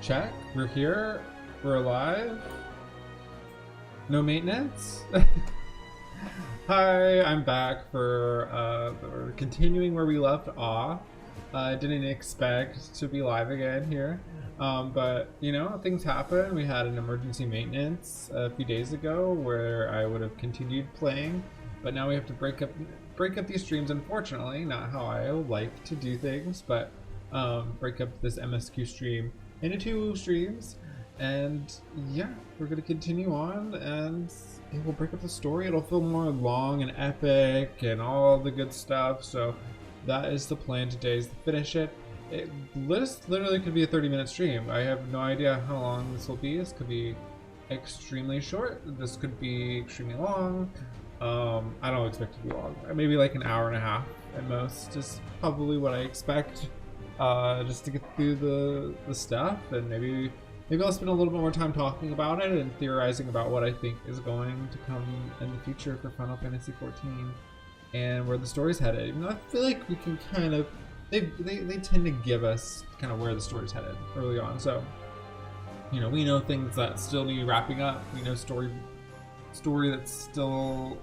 Check. We're here. We're alive. No maintenance. Hi, I'm back for we're continuing where we left off. I didn't expect to be live again here, but you know, things happen. We had an emergency maintenance a few days ago where I would have continued playing, but now we have to break up these streams. Unfortunately, not how I like to do things, but break up this MSQ stream into 2 streams. And yeah, we're gonna continue on, and it will break up the story. It'll feel more long and epic and all the good stuff. So that is the plan today, is to finish it. This literally could be a 30-minute stream. I have no idea how long this will be. This could be extremely short. This could be extremely long. I don't expect it to be long. Maybe like an hour and a half at most is probably what I expect. Just to get through the stuff, and maybe I'll spend a little bit more time talking about it and theorizing about what I think is going to come in the future for Final Fantasy XIV and where the story's headed. Even though I feel like we can kind of, they tend to give us kind of where the story's headed early on. So, you know, we know things that still need wrapping up. We know story that's still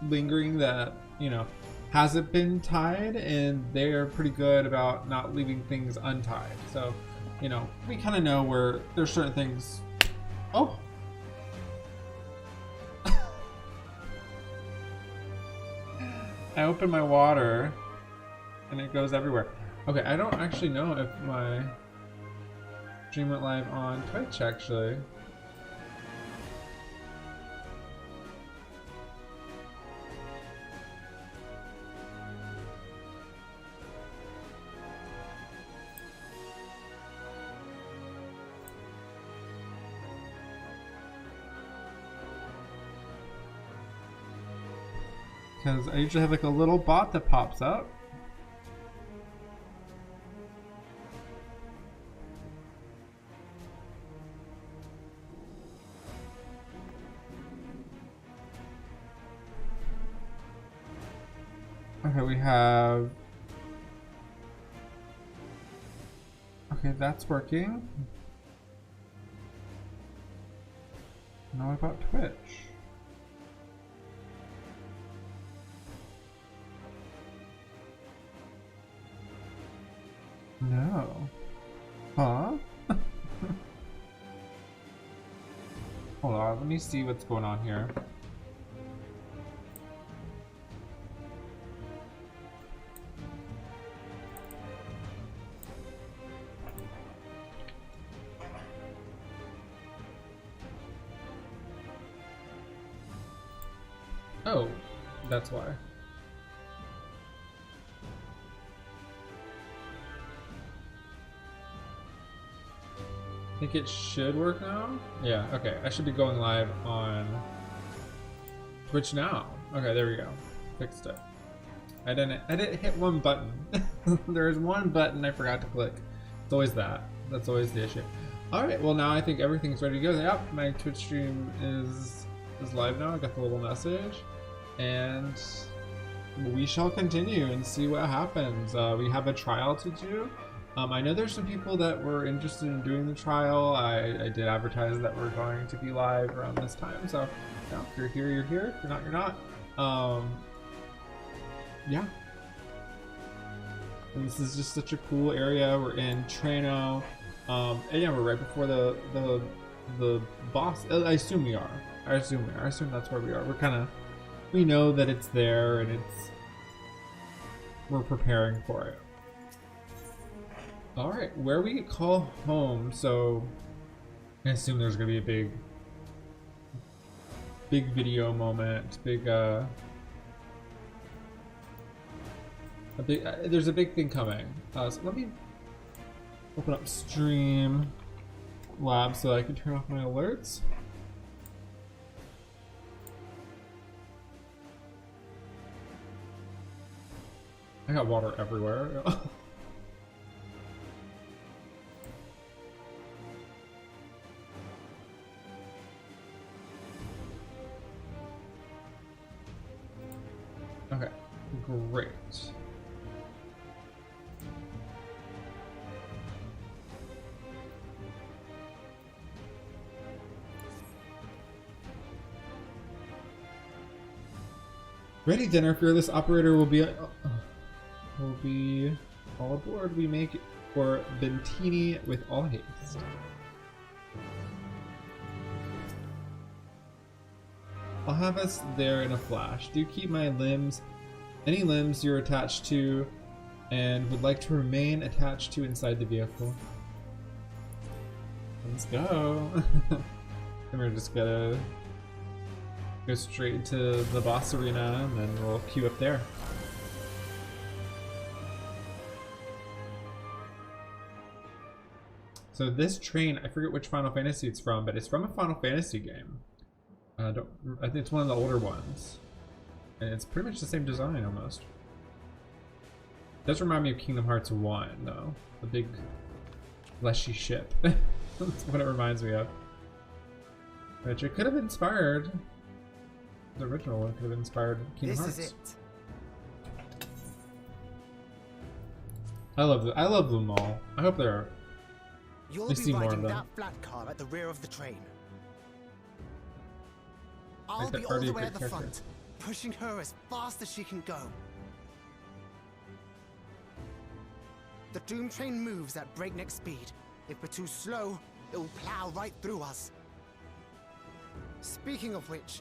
lingering that, you know, hasn't been tied, and they're pretty good about not leaving things untied. So, you know, we kind of know where there's certain things. Oh. I open my water and it goes everywhere. Okay, I don't actually know if my stream went live on Twitch actually. Because I usually have like a little bot that pops up. Okay, we have... Okay, that's working. Now what about Twitch? No. Huh? Hold on, let me see what's going on here. Oh, that's why. I think it should work now. Yeah, okay. I should be going live on Twitch now. Okay, there we go. Fixed it. I didn't hit one button. There's one button I forgot to click. It's always that. That's always the issue. Alright, well now I think everything's ready to go. Yep, my Twitch stream is live now. I got the little message. And we shall continue and see what happens. We have a trial to do. I know there's some people that were interested in doing the trial. I did advertise that we're going to be live around this time. So, you know, if you're here, you're here. If you're not, you're not. Yeah. And this is just such a cool area. We're in Trano. And yeah, we're right before the boss. I assume we are. I assume that's where we are. We know that it's there, and we're preparing for it. All right, where we call home. So I assume there's gonna be a big video moment, there's a big thing coming. So let me open up Stream Lab so that I can turn off my alerts. I got water everywhere. Okay, great. Ready then, our fearless operator will be all aboard. We make for Bentini with all haste. I'll have us there in a flash. Do keep my limbs, any limbs you're attached to and would like to remain attached to inside the vehicle. Let's go. And we're just gonna go straight into the boss arena and then we'll queue up there. So this train, I forget which Final Fantasy it's from, but it's from a Final Fantasy game. I think it's one of the older ones. And it's pretty much the same design almost. It does remind me of Kingdom Hearts 1 though. The big fleshy ship. That's what it reminds me of. Which it could have inspired. The original one could have inspired Kingdom Hearts. This is it. I love them all. I hope they're You'll we be see more of riding them. that flat car at the rear of the train. I'll that be all already the a way great at the character. front, pushing her as fast as she can go. The doom train moves at breakneck speed. If we're too slow, it will plow right through us. Speaking of which,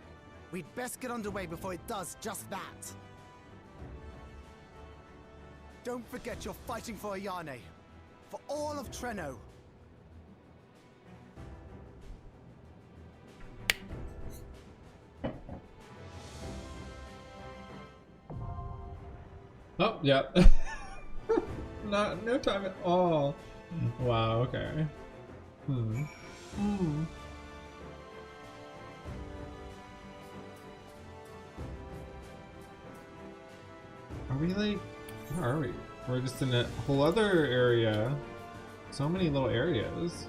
we'd best get underway before it does just that. Don't forget you're fighting for Ayane. For all of Treno. Oh, yeah. No time at all. Wow, okay. Are we like, where are we? We're just in a whole other area. So many little areas.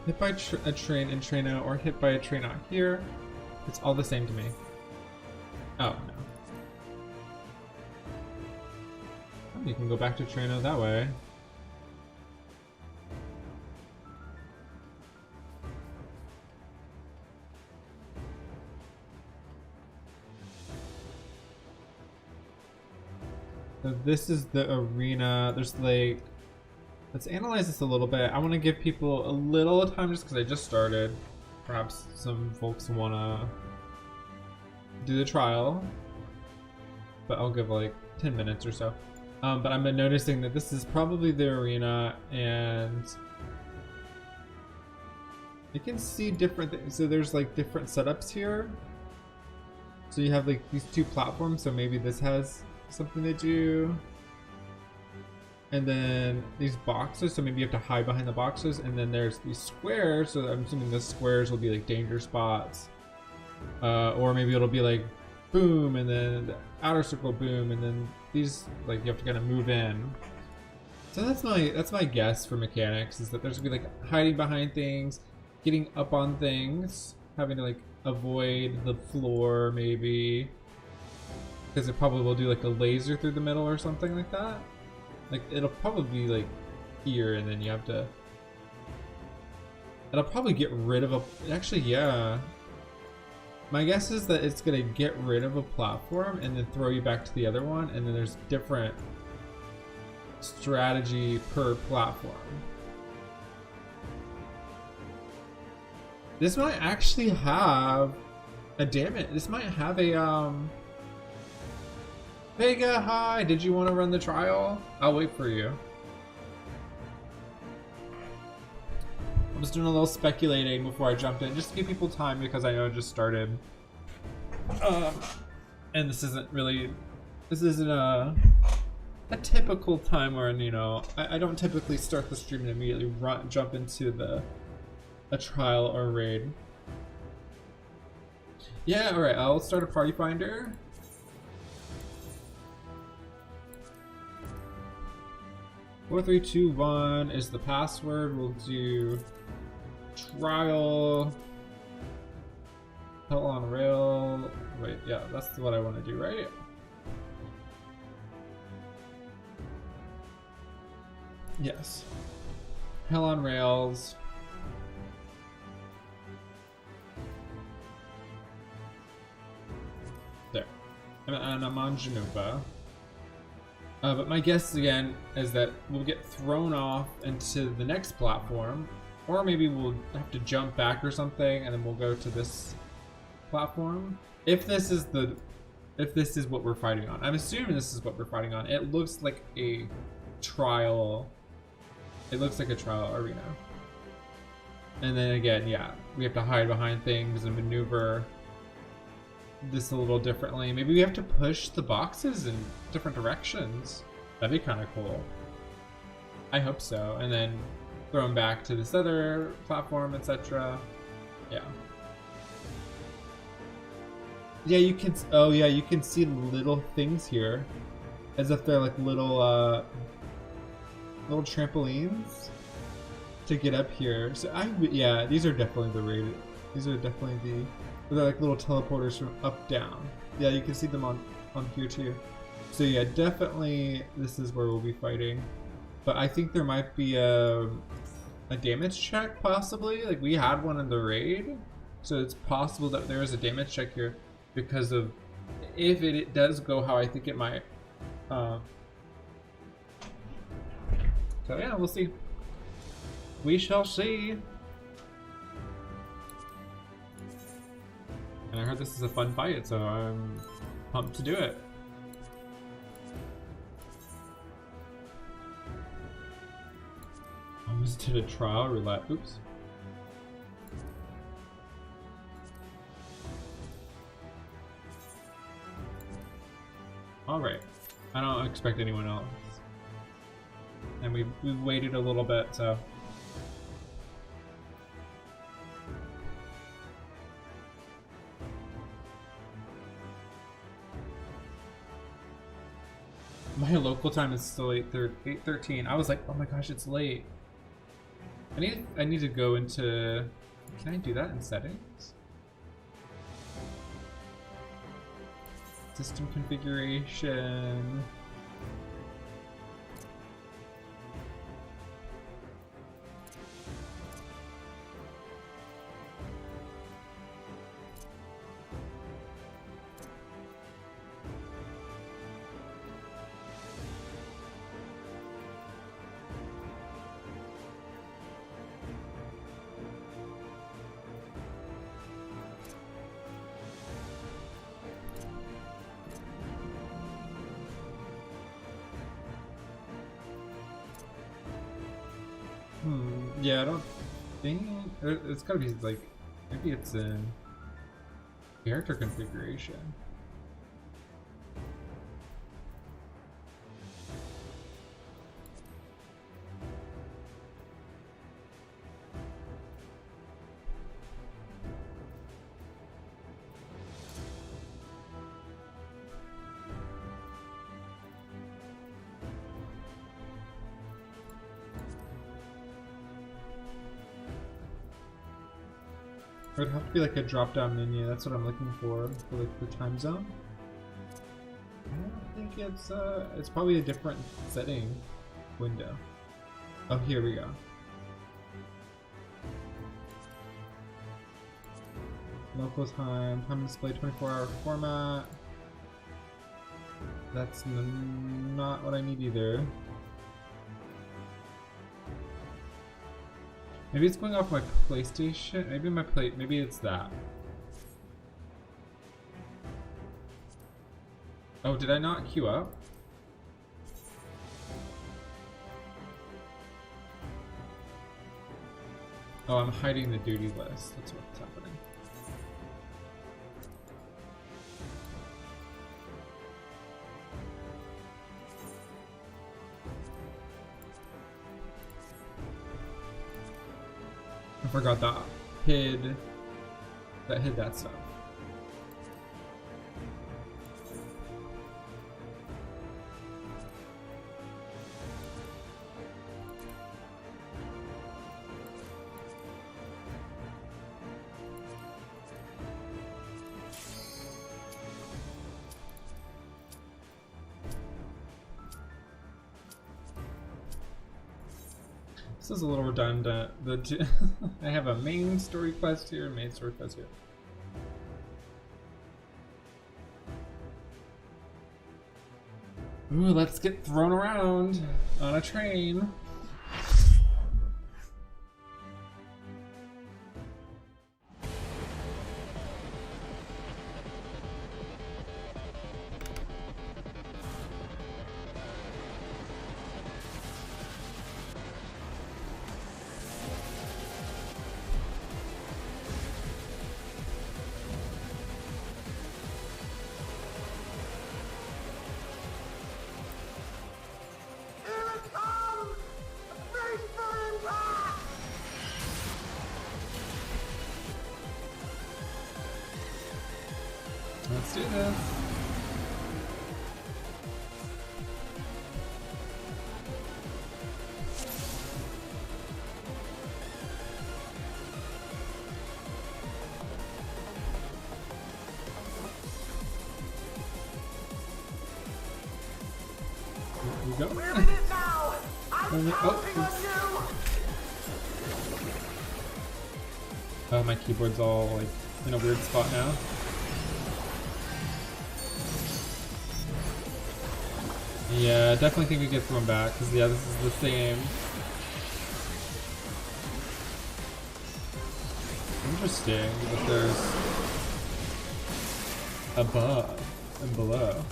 Hit by a train in Treno or hit by a train out here. It's all the same to me. Oh, no. Oh, you can go back to Treno that way. So this is the arena. There's like, let's analyze this a little bit. I want to give people a little time just because I just started. Perhaps some folks want to do the trial, but I'll give like 10 minutes or so. But I've been noticing that this is probably the arena, and you can see different things. So there's like different setups here. So you have like these two platforms, so maybe this has something to do. And then these boxes, so maybe you have to hide behind the boxes. And then there's these squares, so I'm assuming the squares will be like danger spots. Or maybe it'll be like boom, and then the outer circle boom, and then these, like, you have to kind of move in. So that's my guess for mechanics, is that there's gonna be like hiding behind things, getting up on things, having to like avoid the floor maybe, because it probably will do like a laser through the middle or something like that. Like, it'll probably be like here, and then you have to, it'll probably get rid of a, actually, yeah. My guess is that it's gonna get rid of a platform and then throw you back to the other one, and then there's different strategy per platform. This might actually have a, damn it, this might have a, Vega, hi, did you want to run the trial? I'll wait for you. I was doing a little speculating before I jumped in, just to give people time because I know it just started. And this isn't a typical time where, you know, I don't typically start the stream and immediately jump into a trial or raid. Yeah, alright, I'll start a party finder. Four, 3, 2, 1 is the password. We'll do trial. Hell on rail. Wait, yeah, that's what I want to do, right? Yes. Hell on rails. and I'm on Genova. But my guess again is that we'll get thrown off into the next platform, or maybe we'll have to jump back or something, and then we'll go to this platform. If this is what we're fighting on, I'm assuming this is what we're fighting on. It looks like a trial. It looks like a trial arena. And then again, yeah, we have to hide behind things and maneuver this a little differently. Maybe we have to push the boxes in different directions. That'd be kind of cool. I hope so. And then throw them back to this other platform, etc. Yeah. Yeah, you can. Oh yeah, you can see little things here, as if they're like little trampolines to get up here. So yeah, these are definitely the rated. These are definitely they're like little teleporters from up down. Yeah, you can see them on here too. So yeah, definitely this is where we'll be fighting. But I think there might be a damage check possibly. Like we had one in the raid, so it's possible that there is a damage check here because of if it does go how I think it might. So yeah, we'll see. We shall see. And I heard this is a fun fight, so I'm pumped to do it. Almost did a trial roulette. Oops. Alright. I don't expect anyone else. And we waited a little bit, so. My local time is still 8:13. I was like, oh my gosh, it's late. I need to go into. Can I do that in settings? System configuration. Yeah, I don't think it's gotta be like maybe it's in character configuration. It would have to be like a drop-down menu. That's what I'm looking for like the time zone. I don't think it's probably a different setting window. Oh, here we go. Local time display 24-hour format. That's not what I need either. Maybe it's going off my PlayStation. Maybe it's that. Oh, did I not queue up? Oh, I'm hiding the duty list. That's what's happening. I forgot that hid that stuff. This is a little redundant. I have a main story quest here, main story quest here. Ooh, let's get thrown around on a train. Let's do this. Here we go. We're in it now. I'm counting on you. Oh, my keyboard's all like in a weird spot now. Yeah, I definitely think we get thrown back because yeah, this is the same. Interesting that there's above and below.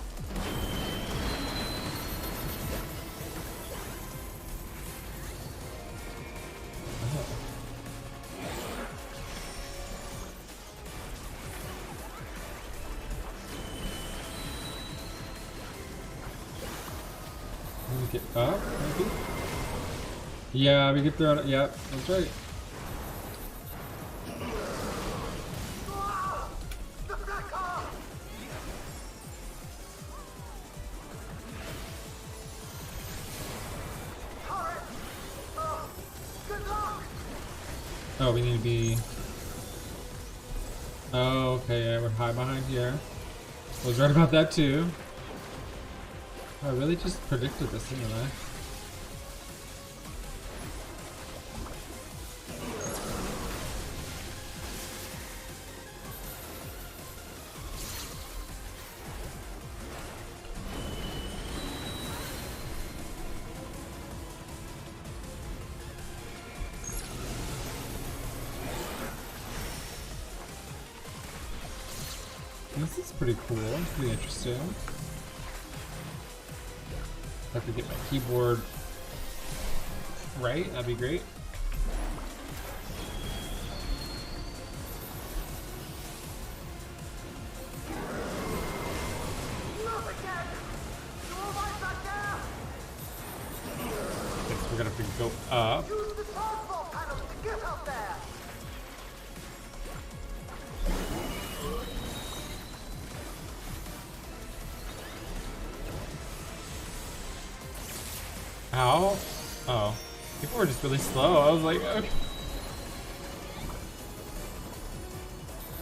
Get up, maybe? Yeah, we get thrown. Yeah, that's right. Oh, we need to be. Oh, okay, yeah, we're high behind here. I was right about that too. I really just predicted this, didn't I? This is pretty cool, pretty interesting. If I could get my keyboard right, that'd be great. Okay, so we're gonna have to go up. Use the transport panels to get up there. Ow. Oh. People were just really slow. I was like, okay.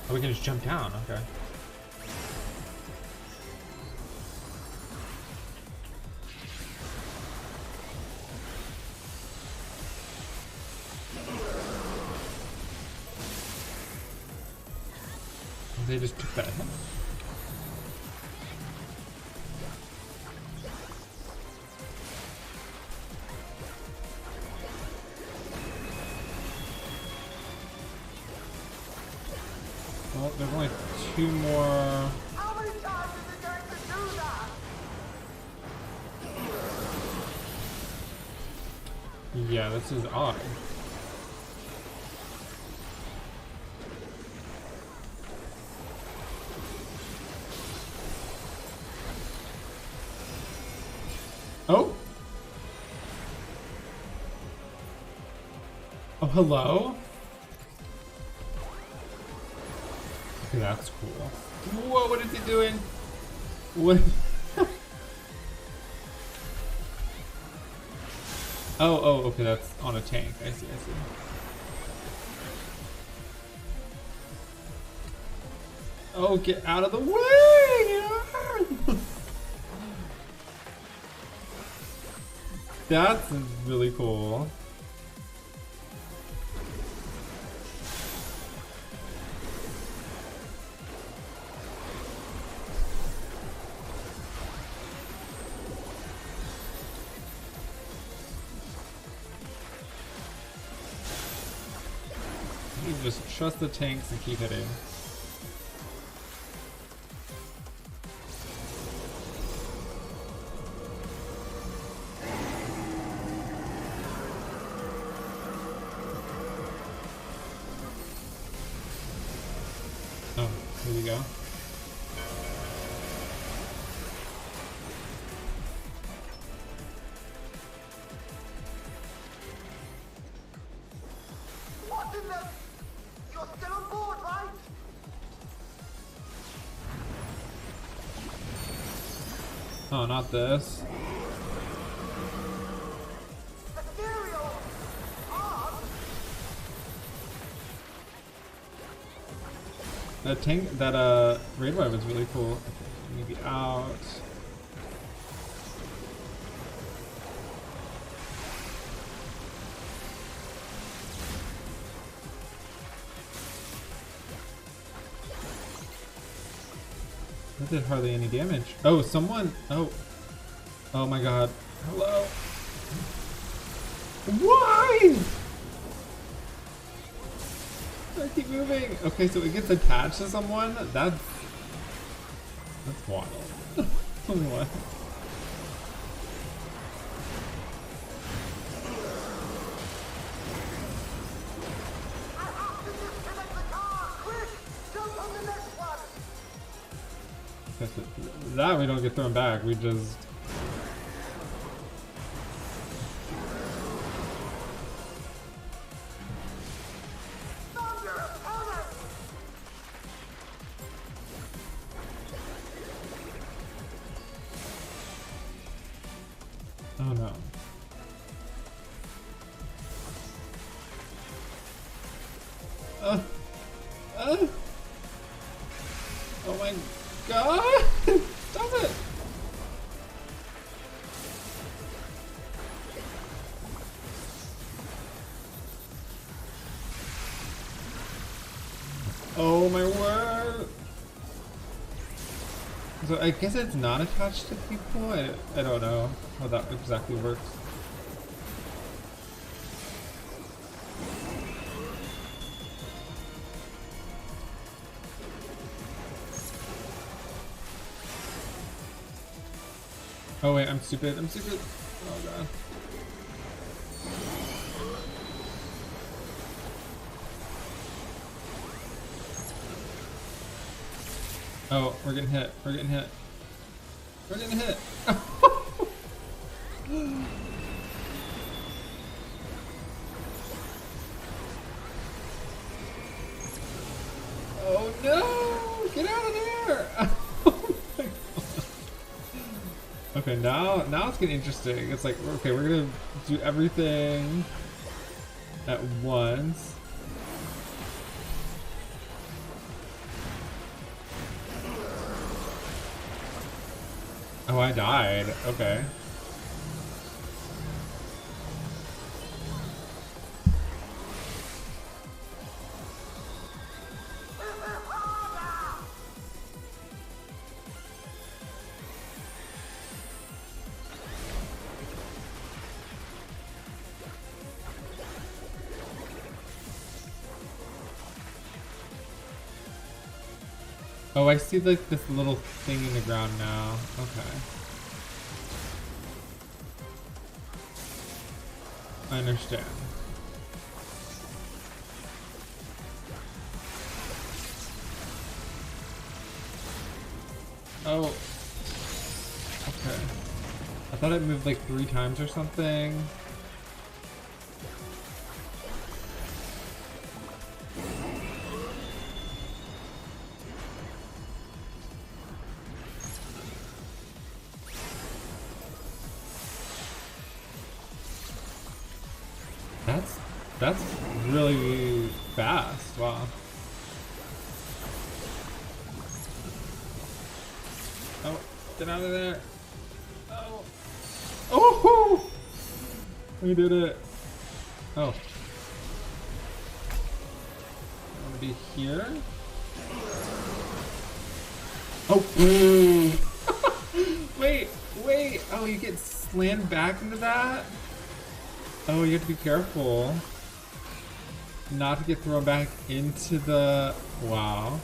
Oh, we can just jump down. Okay. They just took that hit. Well, there's only two more. How many times is it going to do that? Yeah, this is odd. Oh! Oh, hello? Okay, that's cool. Whoa, what is he doing? What? Oh, okay, that's on a tank. I see. Oh, get out of the way! That's really cool. You just trust the tanks and keep hitting. Oh, here we go. What in the... You're still on board, right? Oh, not this. Ethereal! On! That tank, that raid wave was really cool. Okay, maybe out. That did hardly any damage. Oh, someone. Oh. Oh my god. Hello. Why? I keep moving. Okay, so it gets attached to someone? That's wild. What? I have to disconnect the car! Quick! Jump on the next one! That we don't get thrown back. We just... Thunder opponent! Oh no. Oh my god! Stop it! Oh my word! So I guess it's not attached to people? I don't know how that exactly works. Oh wait, I'm stupid. I'm stupid. Oh god. Oh, we're getting hit. We're getting hit. We're getting hit. Oh no! Get out of there! Oh my god. Okay, now it's getting interesting. It's like, okay, we're gonna do everything at once. Oh, I died. Okay. Oh, I see like this little thing in the ground now. Okay. I understand. Oh. Okay. I thought it moved like 3 times or something. That's really fast. Wow. Oh, get out of there. Oh. Oh! We did it. Oh. I want to be here. Oh. Wait. Oh, you get slammed back into that? Oh, you have to be careful. not to get thrown back into the... Wow.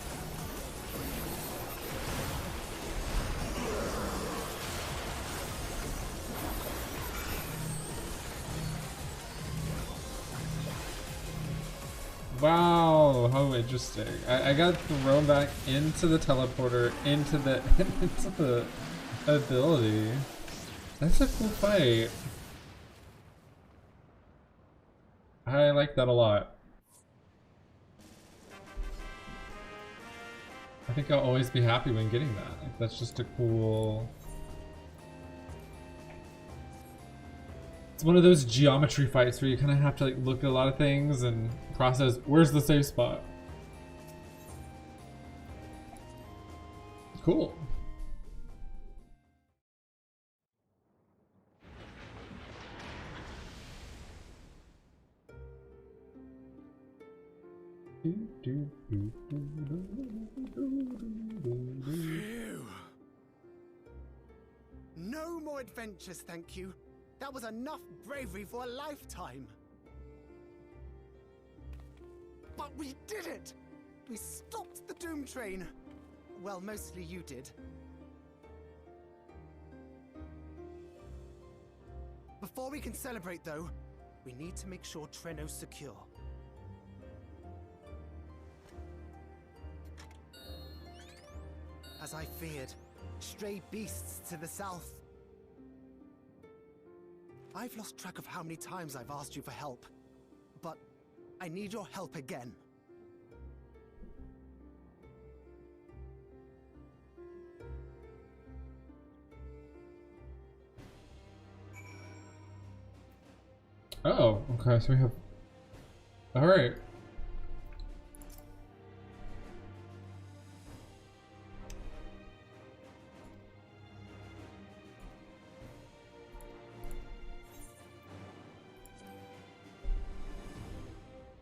Wow, how interesting. I got thrown back into the teleporter, into the into the ability. That's a cool fight. I like that a lot. I think I'll always be happy when getting that. Like, that's just a cool... It's one of those geometry fights where you kind of have to like look at a lot of things and process, where's the safe spot? Cool. Phew. No more adventures, thank you. That was enough bravery for a lifetime. But we did it! We stopped the Doomtrain. Well, mostly you did. Before we can celebrate, though, we need to make sure Treno's secure. As I feared, stray beasts to the south. I've lost track of how many times I've asked you for help, but I need your help again. Oh, okay, so we have... Alright.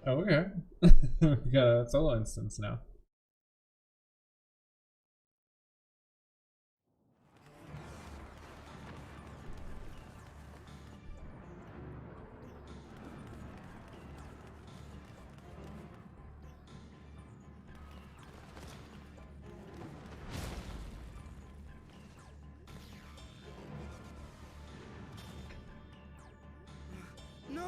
Oh, okay. We got a solo instance now. No!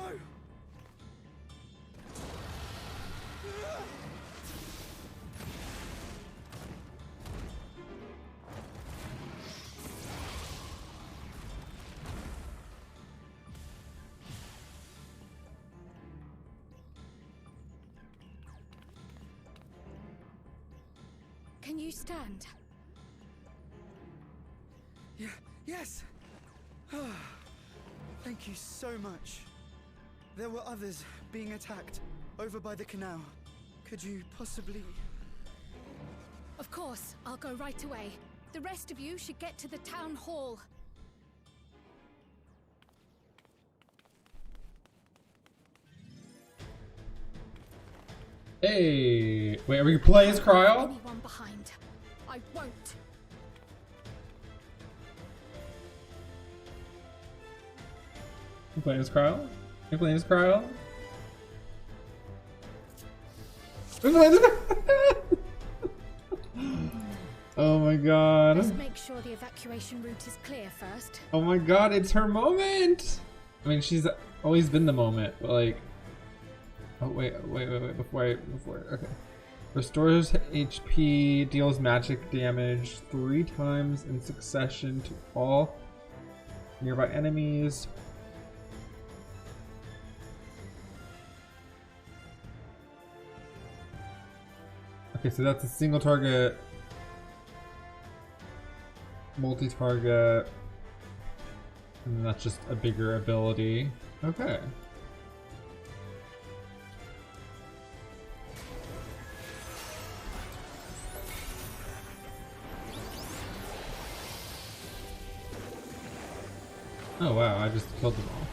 Can you stand? Yes! Thank you so much. There were others being attacked over by the canal. Could you possibly... Of course, I'll go right away. The rest of you should get to the town hall. Hey! Wait, are we playing as Cryo? Anyone behind? I won't. You playing as Cryo? You playing as Cryo? Oh my god. Let's make sure the evacuation route is clear first. Oh my god, it's her moment! I mean, she's always been the moment, but like... Oh, wait, before, okay. Restores HP, deals magic damage 3 times in succession to all nearby enemies. Okay, so that's a single target, multi-target, and then that's just a bigger ability. Okay. Oh wow, I just killed them all.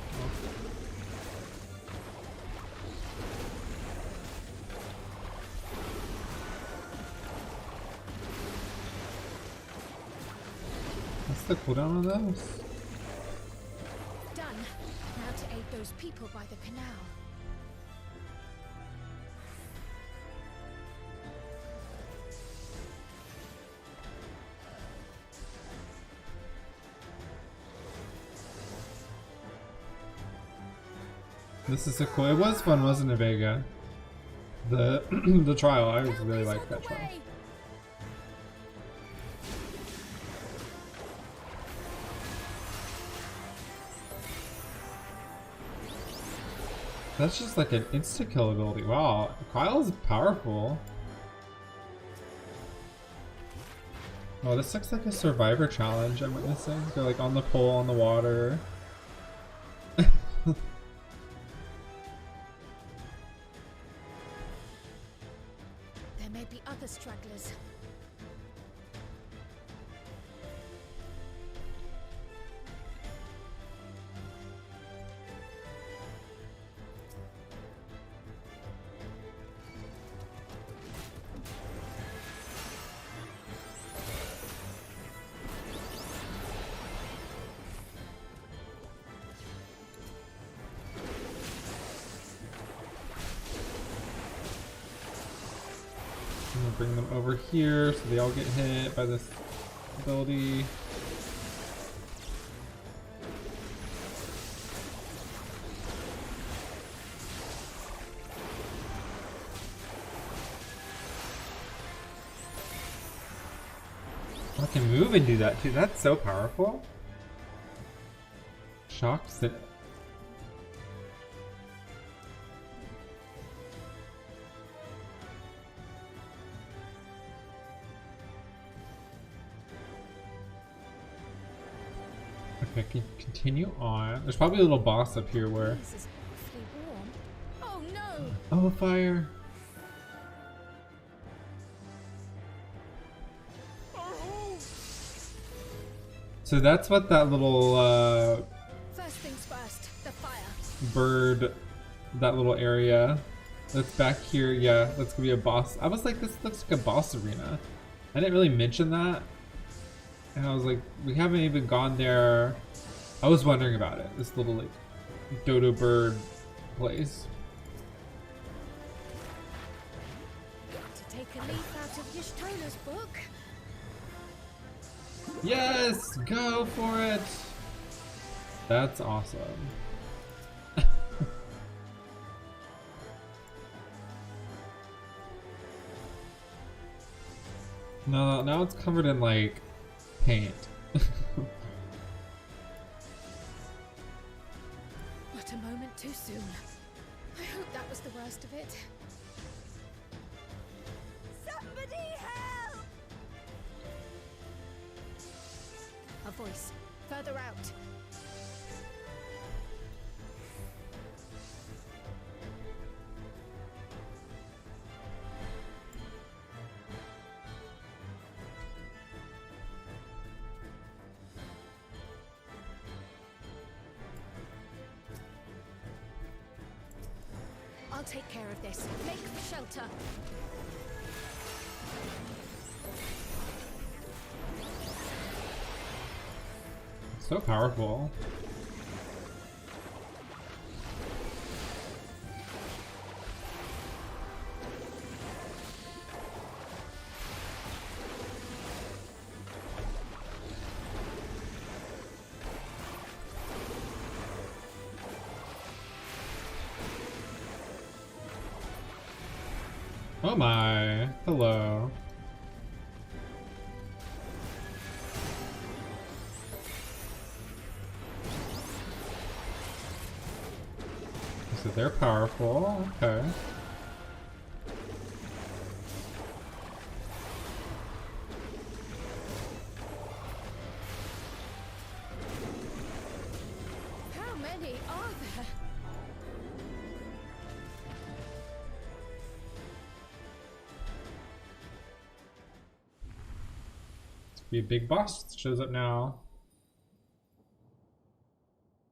What's the cooldown on those? Done. Now to aid those people by the canal. This is so cool. It was fun, wasn't it, Vega? The the trial. I really liked that trial. That's just like an insta-kill ability. Wow, Kyle is powerful. Oh, this looks like a survivor challenge I'm witnessing. They're like on the pole on the water. There may be other stragglers. I'm gonna bring them over here so they all get hit by this ability. I can move and do that too. That's so powerful. Shocks it. Okay, continue on. There's probably a little boss up here where. This is awfully warm. Oh no! Oh, fire! So that's what that little First things first, the fire. bird, that little area that's back here. Yeah, that's gonna be a boss. I was like, this looks like a boss arena. I didn't really mention that. And I was like, we haven't even gone there. I was wondering about it. This little like dodo bird place. Got to take a leaf out of Yishtola's book. Yes, go for it. That's awesome. No, now it's covered in like paint. What a moment too soon. I hope that was the worst of it. Somebody help! A voice, further out. I'll take care of this. Make for shelter. So powerful. Oh my, hello. So they're powerful, okay. How many are there? Be a big boss shows up now.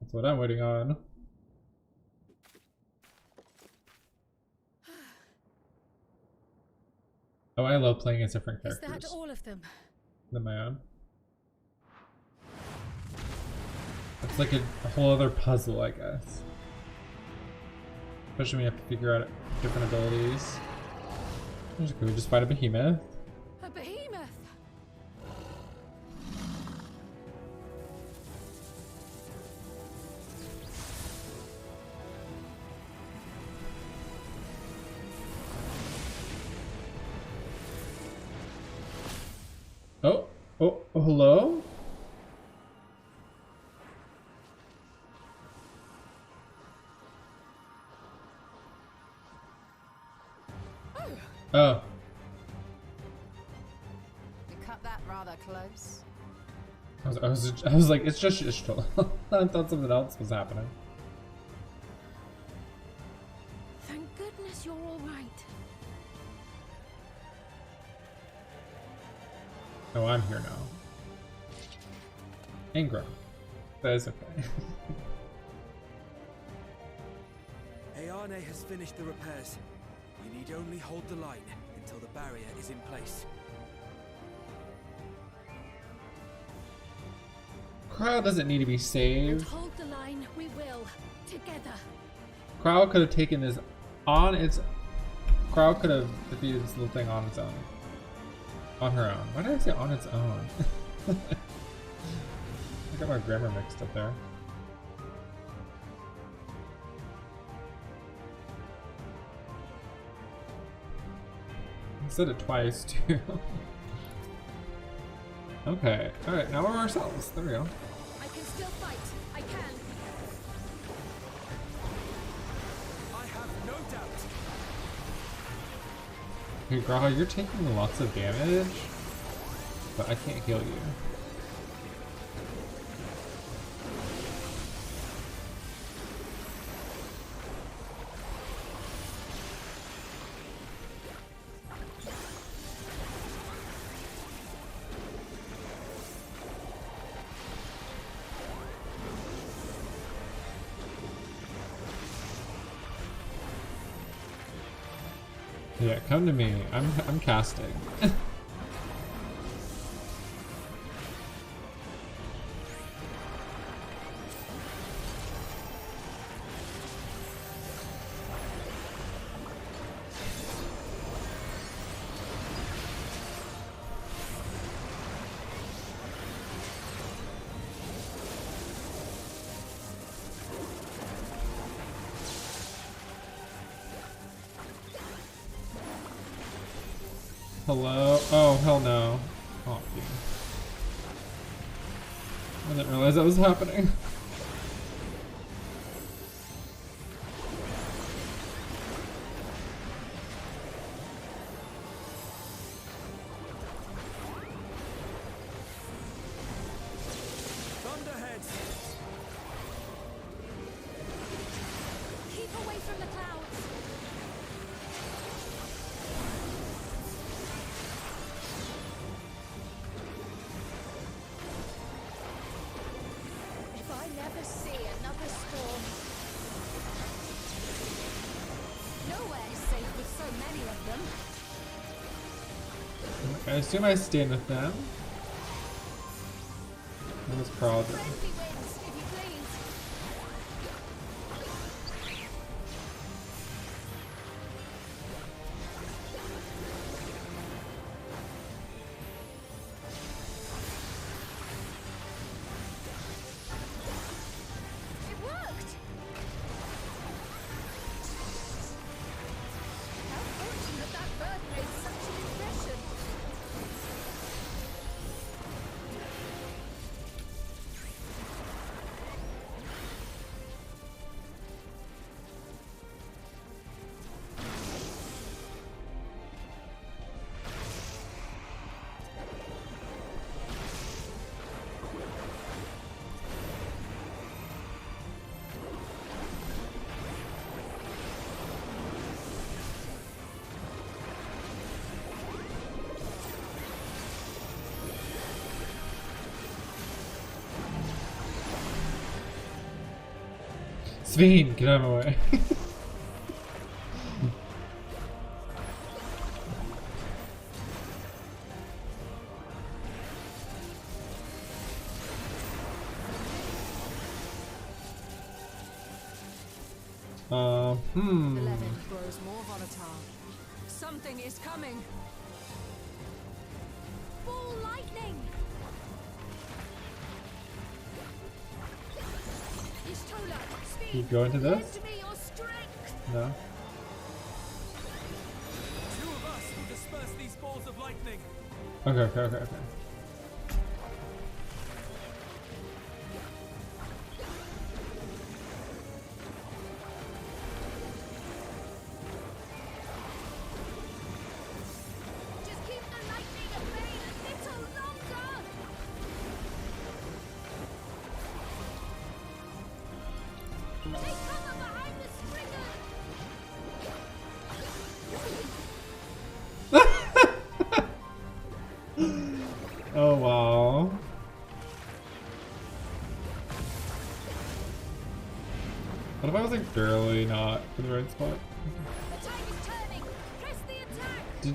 That's what I'm waiting on. Oh, I love playing as different Is characters that all of them? than my own. It's like a whole other puzzle, I guess. Especially when you have to figure out different abilities. Can we just fight a behemoth? A behemoth! Oh, hello? Oh. You cut that rather close. I was like, it's just Ishtal. I thought something else was happening. Thank goodness you're all right. Oh, I'm here now. Ingram. That is okay. Ayane has finished the repairs. We need only hold the line until the barrier is in place. Crowd doesn't need to be And saved. hold the line, we will. Together. Crowd could have taken this on its... Crowd could have defeated this little thing on its own. On her own. Why did I say on its own? I got my grammar mixed up there. I said it twice too. Okay, alright, now we're ourselves. There we go. I can still fight. I can. I have no doubt. Hey, Graha, you're taking lots of damage, but I can't heal you. Yeah, come to me. I'm casting. Hello? Oh, hell no. Oh, dude. I didn't realize that was happening. Thunderheads! Keep away from the clouds. If I never see another storm. Nowhere is safe with so many of them. I assume I stand with them. What was Carl doing? Friendly winds, if you please. It worked! How fortunate that bird made such an impression. Sveen, get out of my way. The legend grows more volatile. Something is coming. Ball lightning! Ishtola, speed! You go into this? Lend me your strength! No. Two of us will disperse these balls of lightning. Okay. if I was like barely not in the right spot. The tide is turning. Press the attack.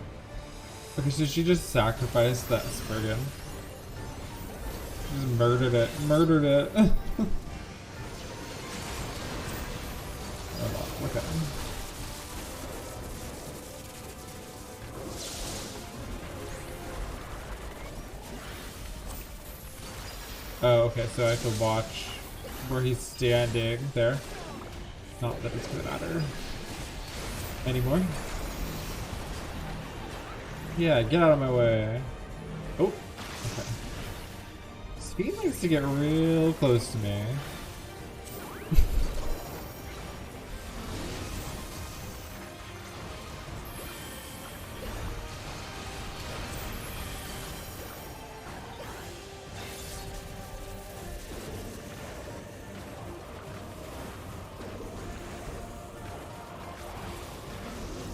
Okay, so she just sacrificed that Spriggan. Just murdered it. Murdered it. Oh, okay. Oh, okay, so I have to watch where he's standing there. Not that it's gonna matter anymore. Yeah, get out of my way. Oh, okay. Speed likes to get real close to me.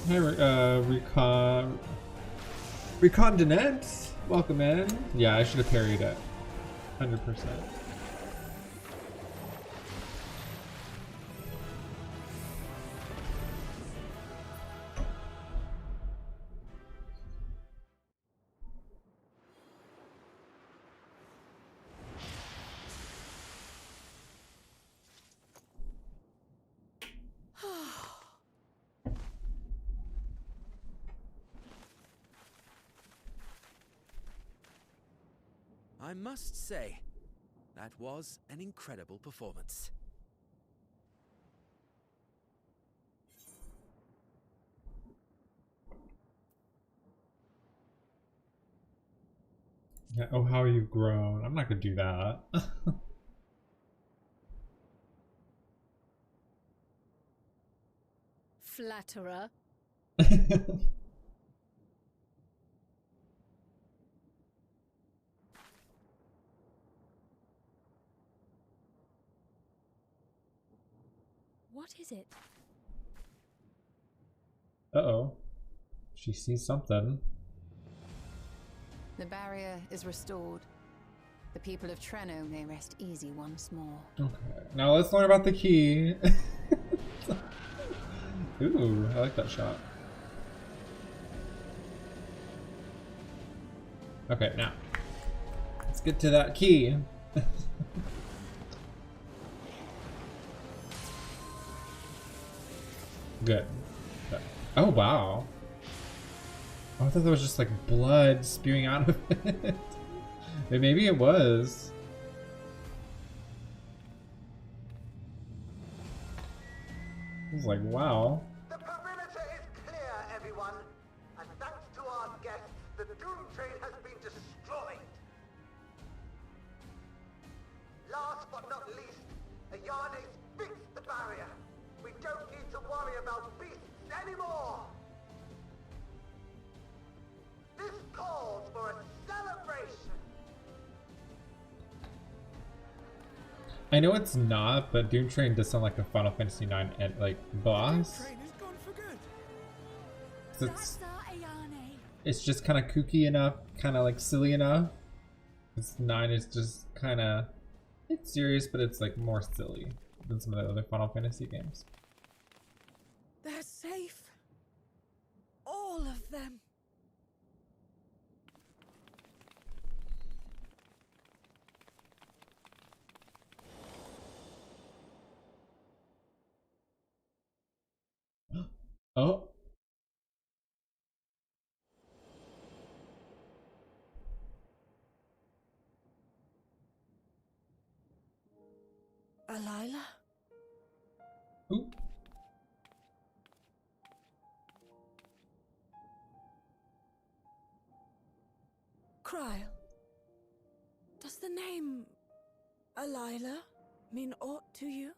Hey, Recondinent, welcome in. Yeah, I should have parried it, 100%. I must say, that was an incredible performance. Yeah, oh, how you've grown. I'm not gonna do that. Flatterer. What is it? Uh-oh. She sees something. The barrier is restored. The people of Treno may rest easy once more. Okay, now let's learn about the key. Ooh, I like that shot. Okay, now let's get to that key. Good. Oh wow. Oh, I thought that was just like blood spewing out of it. Maybe it was. I was like, wow. The perimeter is clear, everyone. And thanks to our guests, the doomtrain has been destroyed. Last but not least, Ayane fixed the barrier. We don't need to worry about beasts anymore. This calls for a celebration. I know it's not, but Doomtrain does sound like a Final Fantasy IX like boss. Train is gone for good. 'Cause it's just kind of kooky enough, kind of like silly enough. This 9 is just kind of, it's serious, but it's like more silly than some of the other Final Fantasy games. They're safe. All of them. Oh. Alila? Ooh. Kryl. Does the name Alila mean aught to you?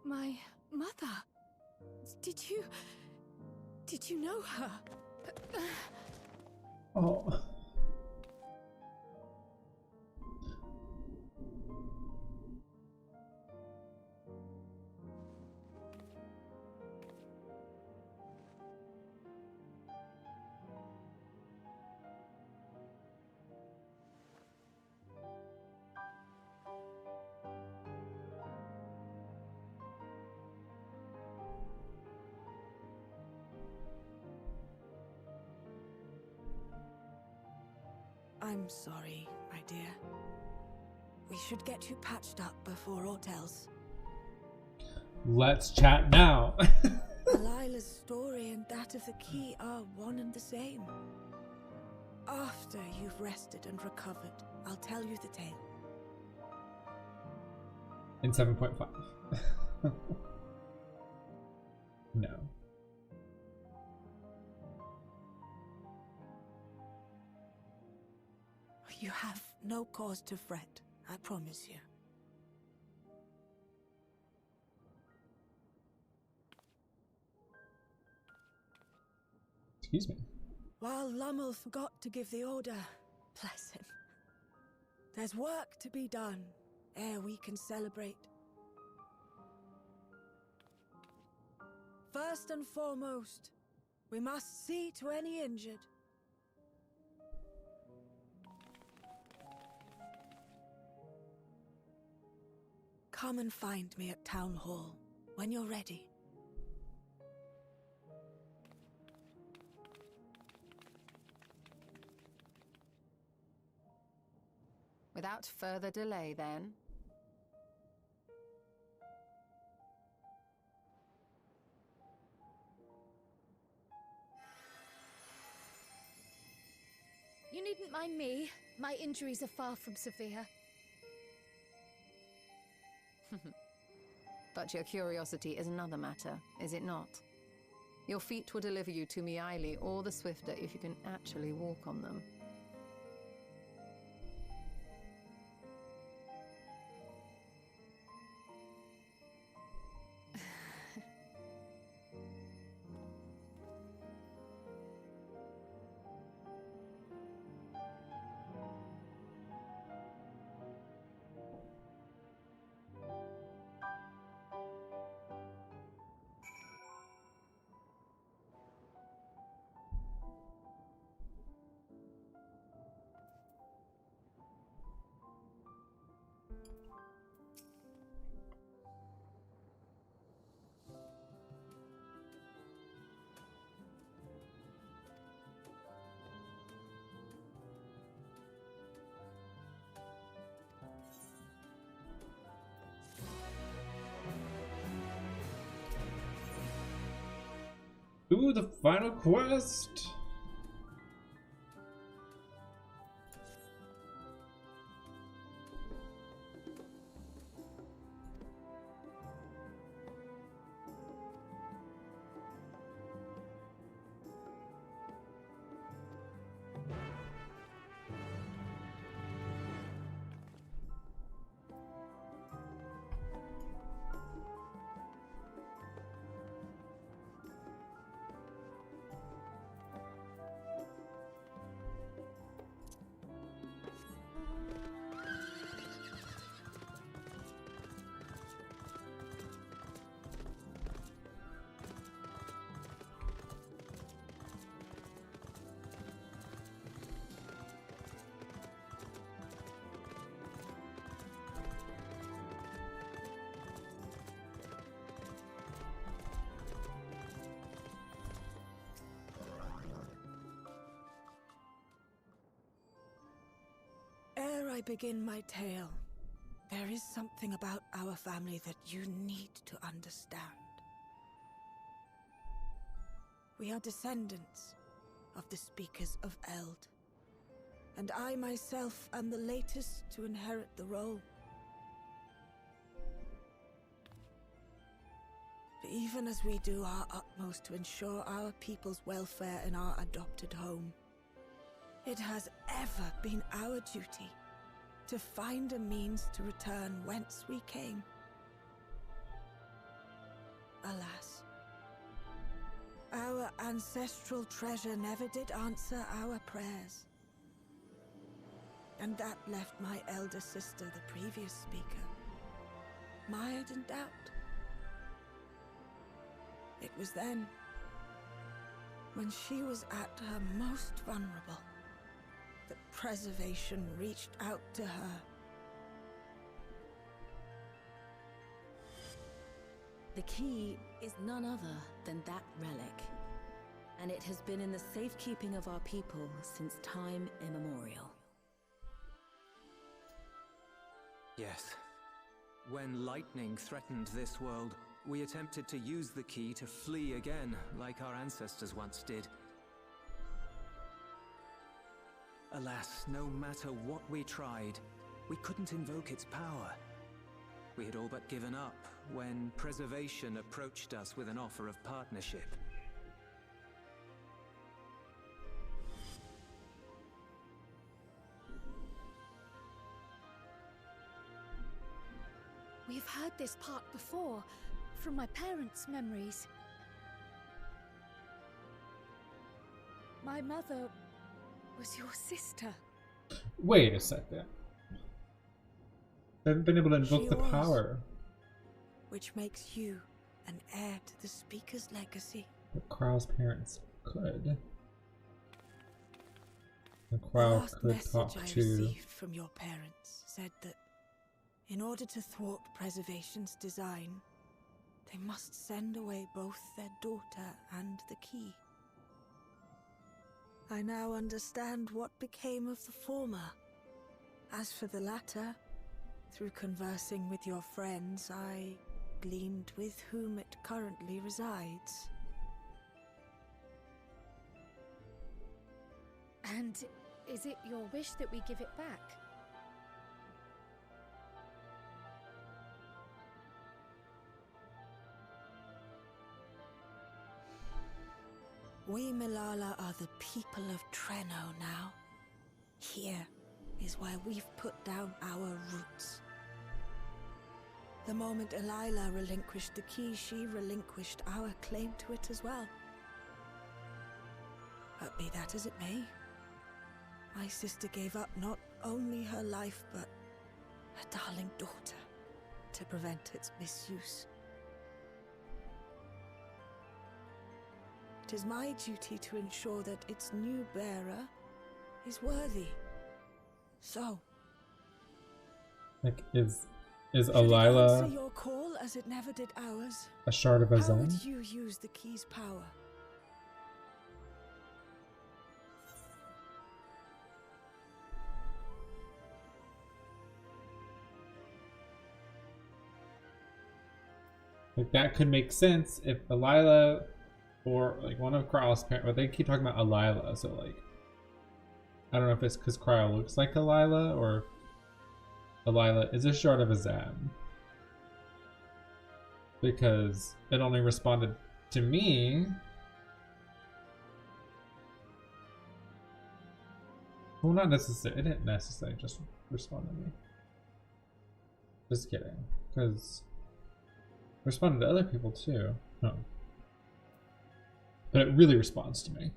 My mother. Did you know her? Oh. I'm sorry, my dear. We should get you patched up before aught else. Let's chat now. Alila's story and that of the key are one and the same. After you've rested and recovered, I'll tell you the tale. In 7.5. No. You have no cause to fret, I promise you. Excuse me. While Lummel forgot to give the order, bless him, there's work to be done ere we can celebrate. First and foremost, we must see to any injured. Come and find me at Town Hall when you're ready. Without further delay, then. You needn't mind me. My injuries are far from severe. But your curiosity is another matter, is it not? Your feet will deliver you to Miaili all the swifter if you can actually walk on them. Ooh, the final quest! Ere I begin my tale, there is something about our family that you need to understand. We are descendants of the Speakers of Eld, and I myself am the latest to inherit the role. Even as we do our utmost to ensure our people's welfare in our adopted home, it has ever been our duty to find a means to return whence we came. Alas, our ancestral treasure never did answer our prayers. And that left my elder sister, the previous speaker, mired in doubt. It was then, when she was at her most vulnerable, that preservation reached out to her. The key is none other than that relic, and it has been in the safekeeping of our people since time immemorial. Yes. When lightning threatened this world, we attempted to use the key to flee again, like our ancestors once did. Alas, no matter what we tried, we couldn't invoke its power. We had all but given up when Preservation approached us with an offer of partnership. We've heard this part before, from my parents' memories. My mother was your sister. Wait a second. They haven't been able to invoke the power. Which makes you an heir to the Speaker's legacy. But Krau's parents could. And The Krau last could message talk I to... received from your parents said that in order to thwart Preservation's design, they must send away both their daughter and the key. I now understand what became of the former. As for the latter, through conversing with your friends, I gleaned with whom it currently resides. And is it your wish that we give it back? We Malala are the people of Treno now. Here is where we've put down our roots. The moment Elila relinquished the key, she relinquished our claim to it as well. But be that as it may, my sister gave up not only her life, but her darling daughter to prevent its misuse. It is my duty to ensure that its new bearer is worthy. So, Like, is should it Elila answer your call as it never did ours? a shard of How Azan? would you use the key's power? Like, that could make sense if Elila or like one of Krau's parents, but they keep talking about Elila, so like, I don't know if it's because Krau looks like Elila or Elila is a shard of Azan. Because it only responded to me. Well, not necessarily. It didn't necessarily just respond to me. Just kidding. Because it responded to other people too. Oh. But it really responds to me.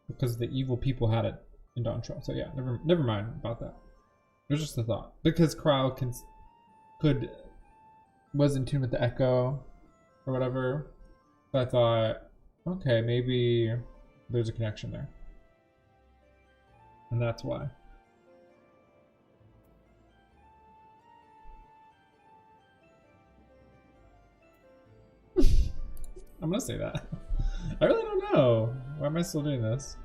Because the evil people had it in Dawntrail. So yeah, never mind about that. It was just a thought. Because Krau was in tune with the echo or whatever. So I thought, okay, maybe there's a connection there. And that's why. I'm gonna say that. I really don't know. Why am I still doing this?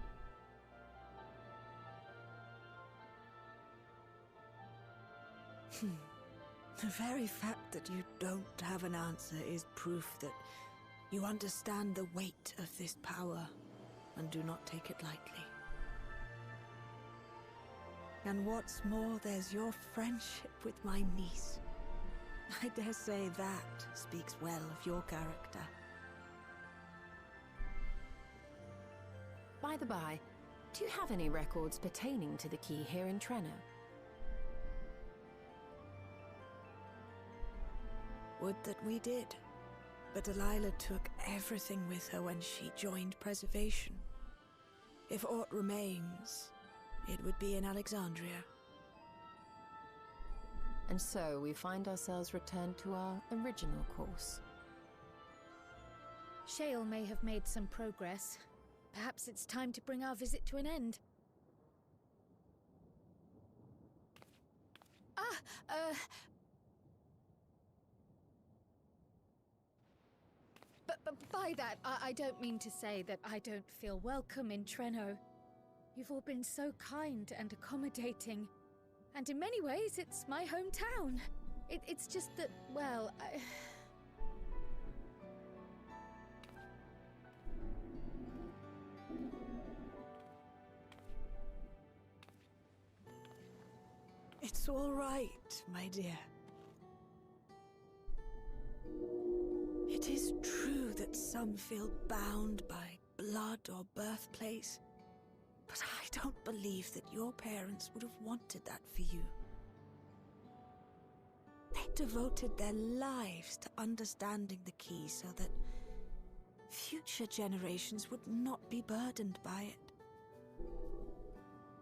The very fact that you don't have an answer is proof that you understand the weight of this power and do not take it lightly. And what's more, there's your friendship with my niece. I dare say that speaks well of your character. By the by, do you have any records pertaining to the key here in Treno? Would that we did. But Delilah took everything with her when she joined Preservation. If aught remains, it would be in Alexandria. And so we find ourselves returned to our original course. Shale may have made some progress. Perhaps it's time to bring our visit to an end. But by that, I don't mean to say that I don't feel welcome in Treno. You've all been so kind and accommodating. And in many ways, it's my hometown. It's just that, well, It's all right, my dear. It is true that some feel bound by blood or birthplace, but I don't believe that your parents would have wanted that for you. They devoted their lives to understanding the key so that future generations would not be burdened by it.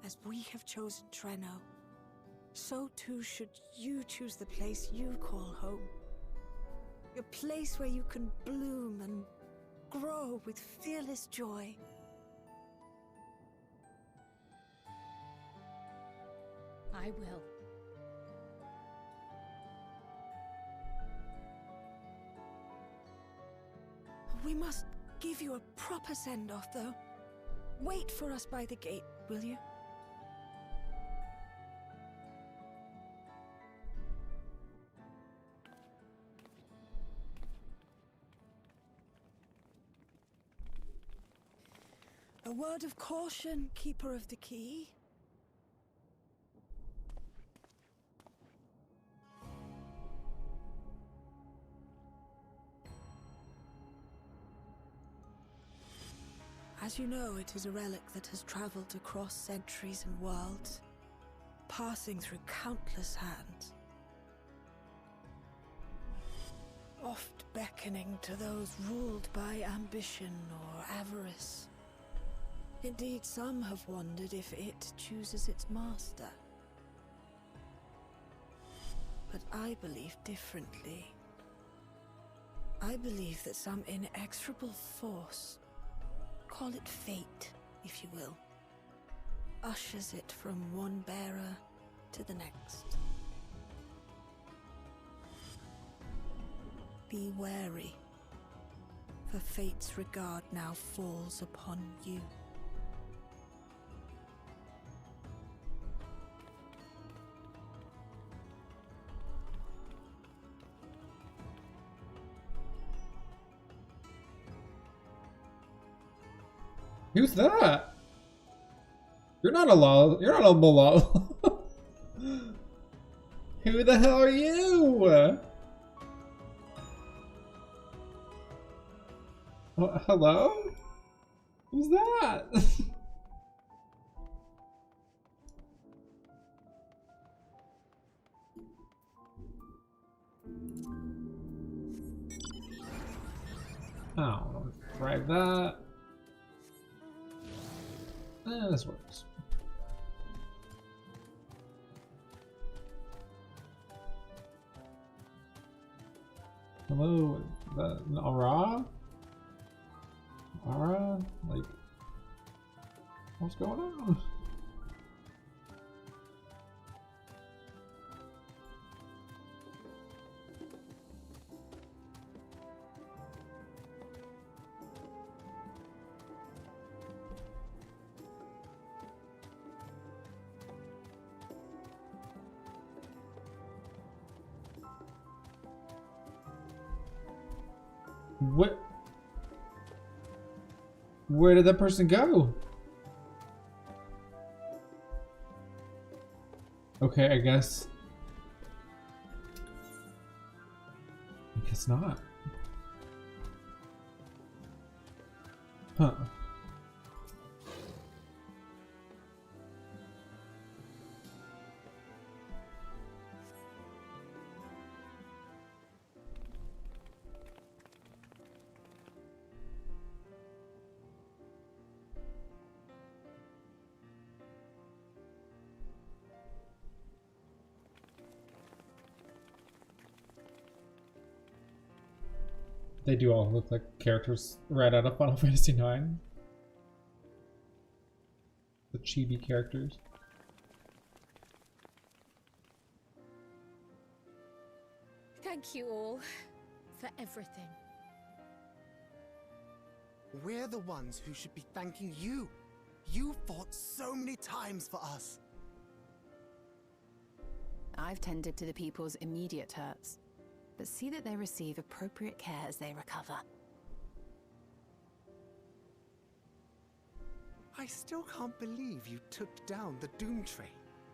As we have chosen Treno, so too should you choose the place you call home. A place where you can bloom and grow with fearless joy. I will. We must give you a proper send-off, though. Wait for us by the gate, will you? A word of caution, Keeper of the Key. As you know, it is a relic that has traveled across centuries and worlds, passing through countless hands. Oft beckoning to those ruled by ambition or avarice. Indeed, some have wondered if it chooses its master. But I believe differently. I believe that some inexorable force, call it fate, if you will, ushers it from one bearer to the next. Be wary, for fate's regard now falls upon you. Who's that? You're not a lol. You're not a malal. Who the hell are you? Hello? Who's that? Oh, drive that. This works. Hello, Ara? Ara? Like, what's going on? What? Where did that person go? Okay, I guess not. Huh. They do all look like characters right out of Final Fantasy IX. The chibi characters. Thank you all for everything. We're the ones who should be thanking you. You fought so many times for us. I've tended to the people's immediate hurts, but see that they receive appropriate care as they recover. I still can't believe you took down the Doomtrail.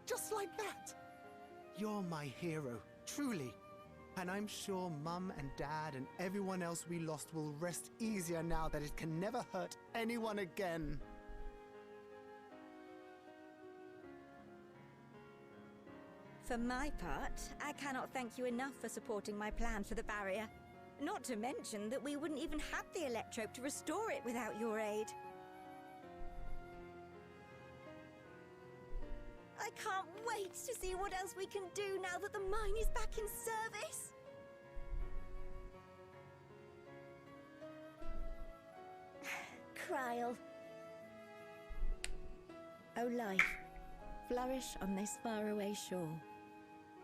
Just like that. You're my hero, truly. And I'm sure Mum and Dad and everyone else we lost will rest easier now that it can never hurt anyone again. For my part, I cannot thank you enough for supporting my plan for the barrier. Not to mention that we wouldn't even have the electrope to restore it without your aid. I can't wait to see what else we can do now that the mine is back in service. Kryl. O life, flourish on this faraway shore.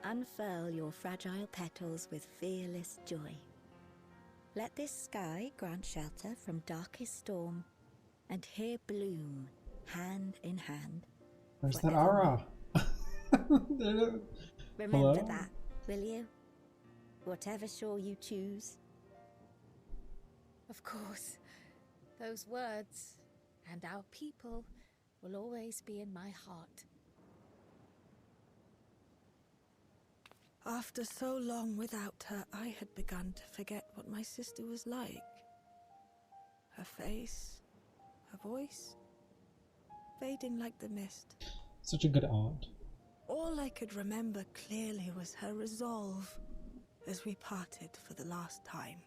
Unfurl your fragile petals with fearless joy. Let this sky grant shelter from darkest storm, and here bloom, hand in hand. Where's that aura? Remember that, will you? Whatever shore you choose. Of course. Those words and our people will always be in my heart. After so long without her, I had begun to forget what my sister was like. Her face, her voice, fading like the mist. Such a good aunt. All I could remember clearly was her resolve as we parted for the last time.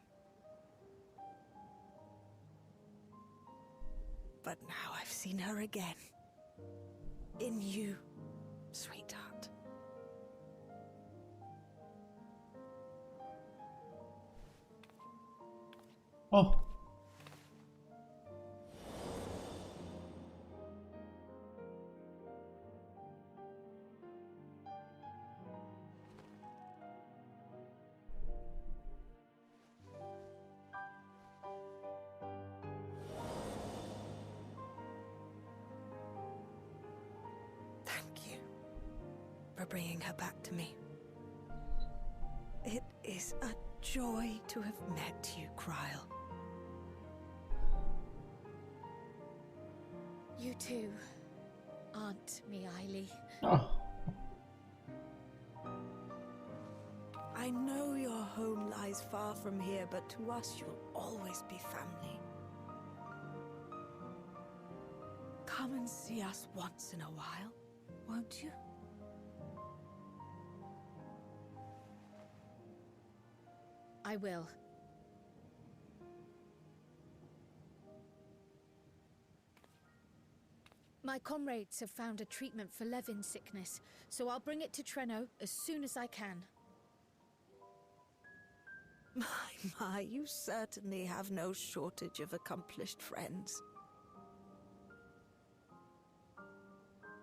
But now I've seen her again. In you, sweetheart. Oh. Bringing her back to me. It is a joy to have met you, Kryl. You too, Aunt Miaili. Oh. I know your home lies far from here, but to us you'll always be family. Come and see us once in a while, won't you? I will. My comrades have found a treatment for Levin's sickness, so I'll bring it to Treno as soon as I can. My, you certainly have no shortage of accomplished friends.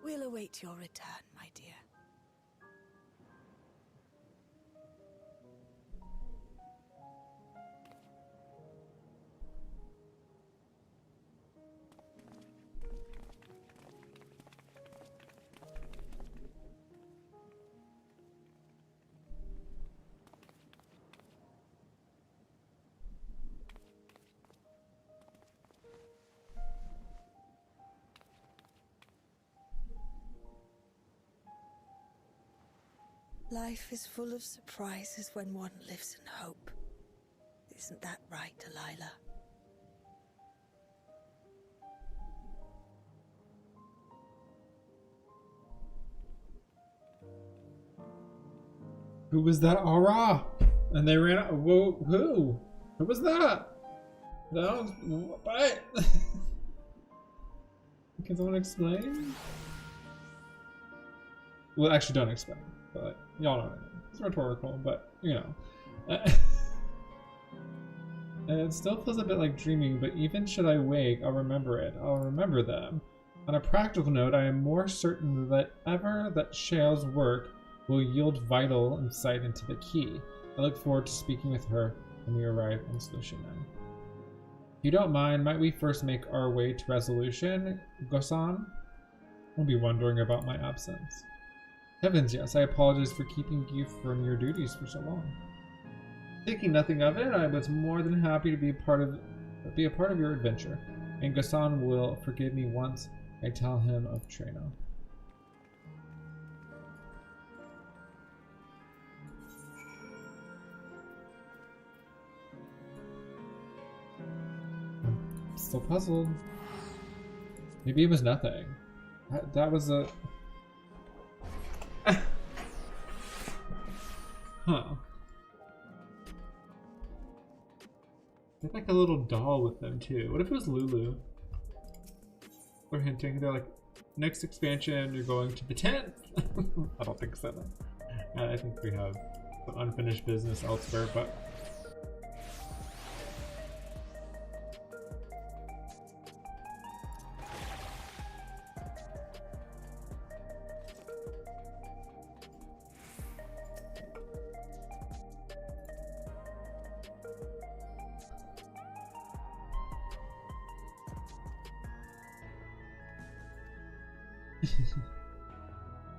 We'll await your return, my dear. Life is full of surprises when one lives in hope. Isn't that right, Delilah? Who was that aura? And they ran out. Whoa, who? Who was that? That was what? Can someone explain? Well, actually, don't explain. But y'all know what I mean. It's rhetorical, but you know. And it still feels a bit like dreaming, but even should I wake, I'll remember it. I'll remember them. On a practical note, I am more certain that ever that Shale's work will yield vital insight into the key. I look forward to speaking with her when we arrive in Solution 9. you don't mind, might we first make our way to resolution, Gosan? I'll be wondering about my absence. Heavens, yes, I apologize for keeping you from your duties for so long. Thinking nothing of it, I was more than happy to be a part of your adventure, and Gosan will forgive me once I tell him of Treno. I'm still puzzled. Maybe it was nothing. That was a... Huh. They have like a little doll with them too. What if it was Lulu? They're hinting, they're like, next expansion you're going to the 10th! I don't think so. I think we have some unfinished business elsewhere, but...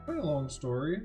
Quite a long story.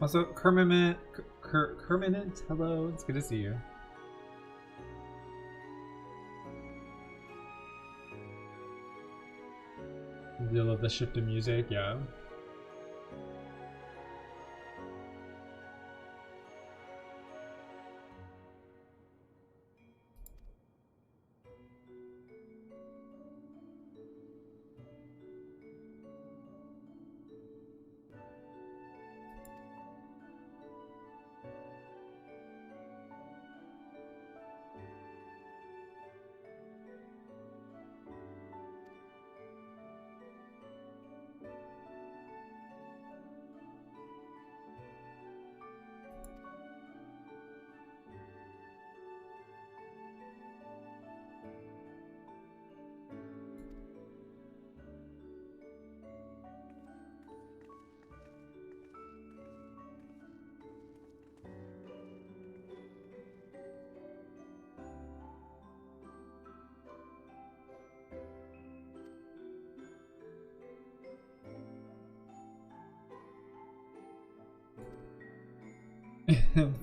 Also, Kermit, hello, it's good to see you. You love the shift in music, yeah.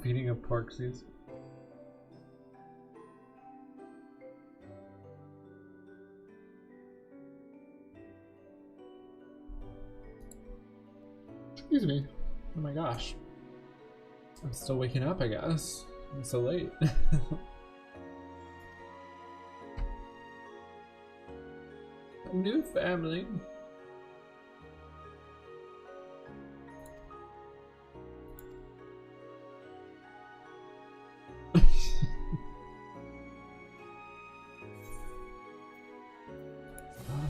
Feeding of Parksies. Excuse me. Oh my gosh. I'm still waking up, I guess. It's so late. A new family.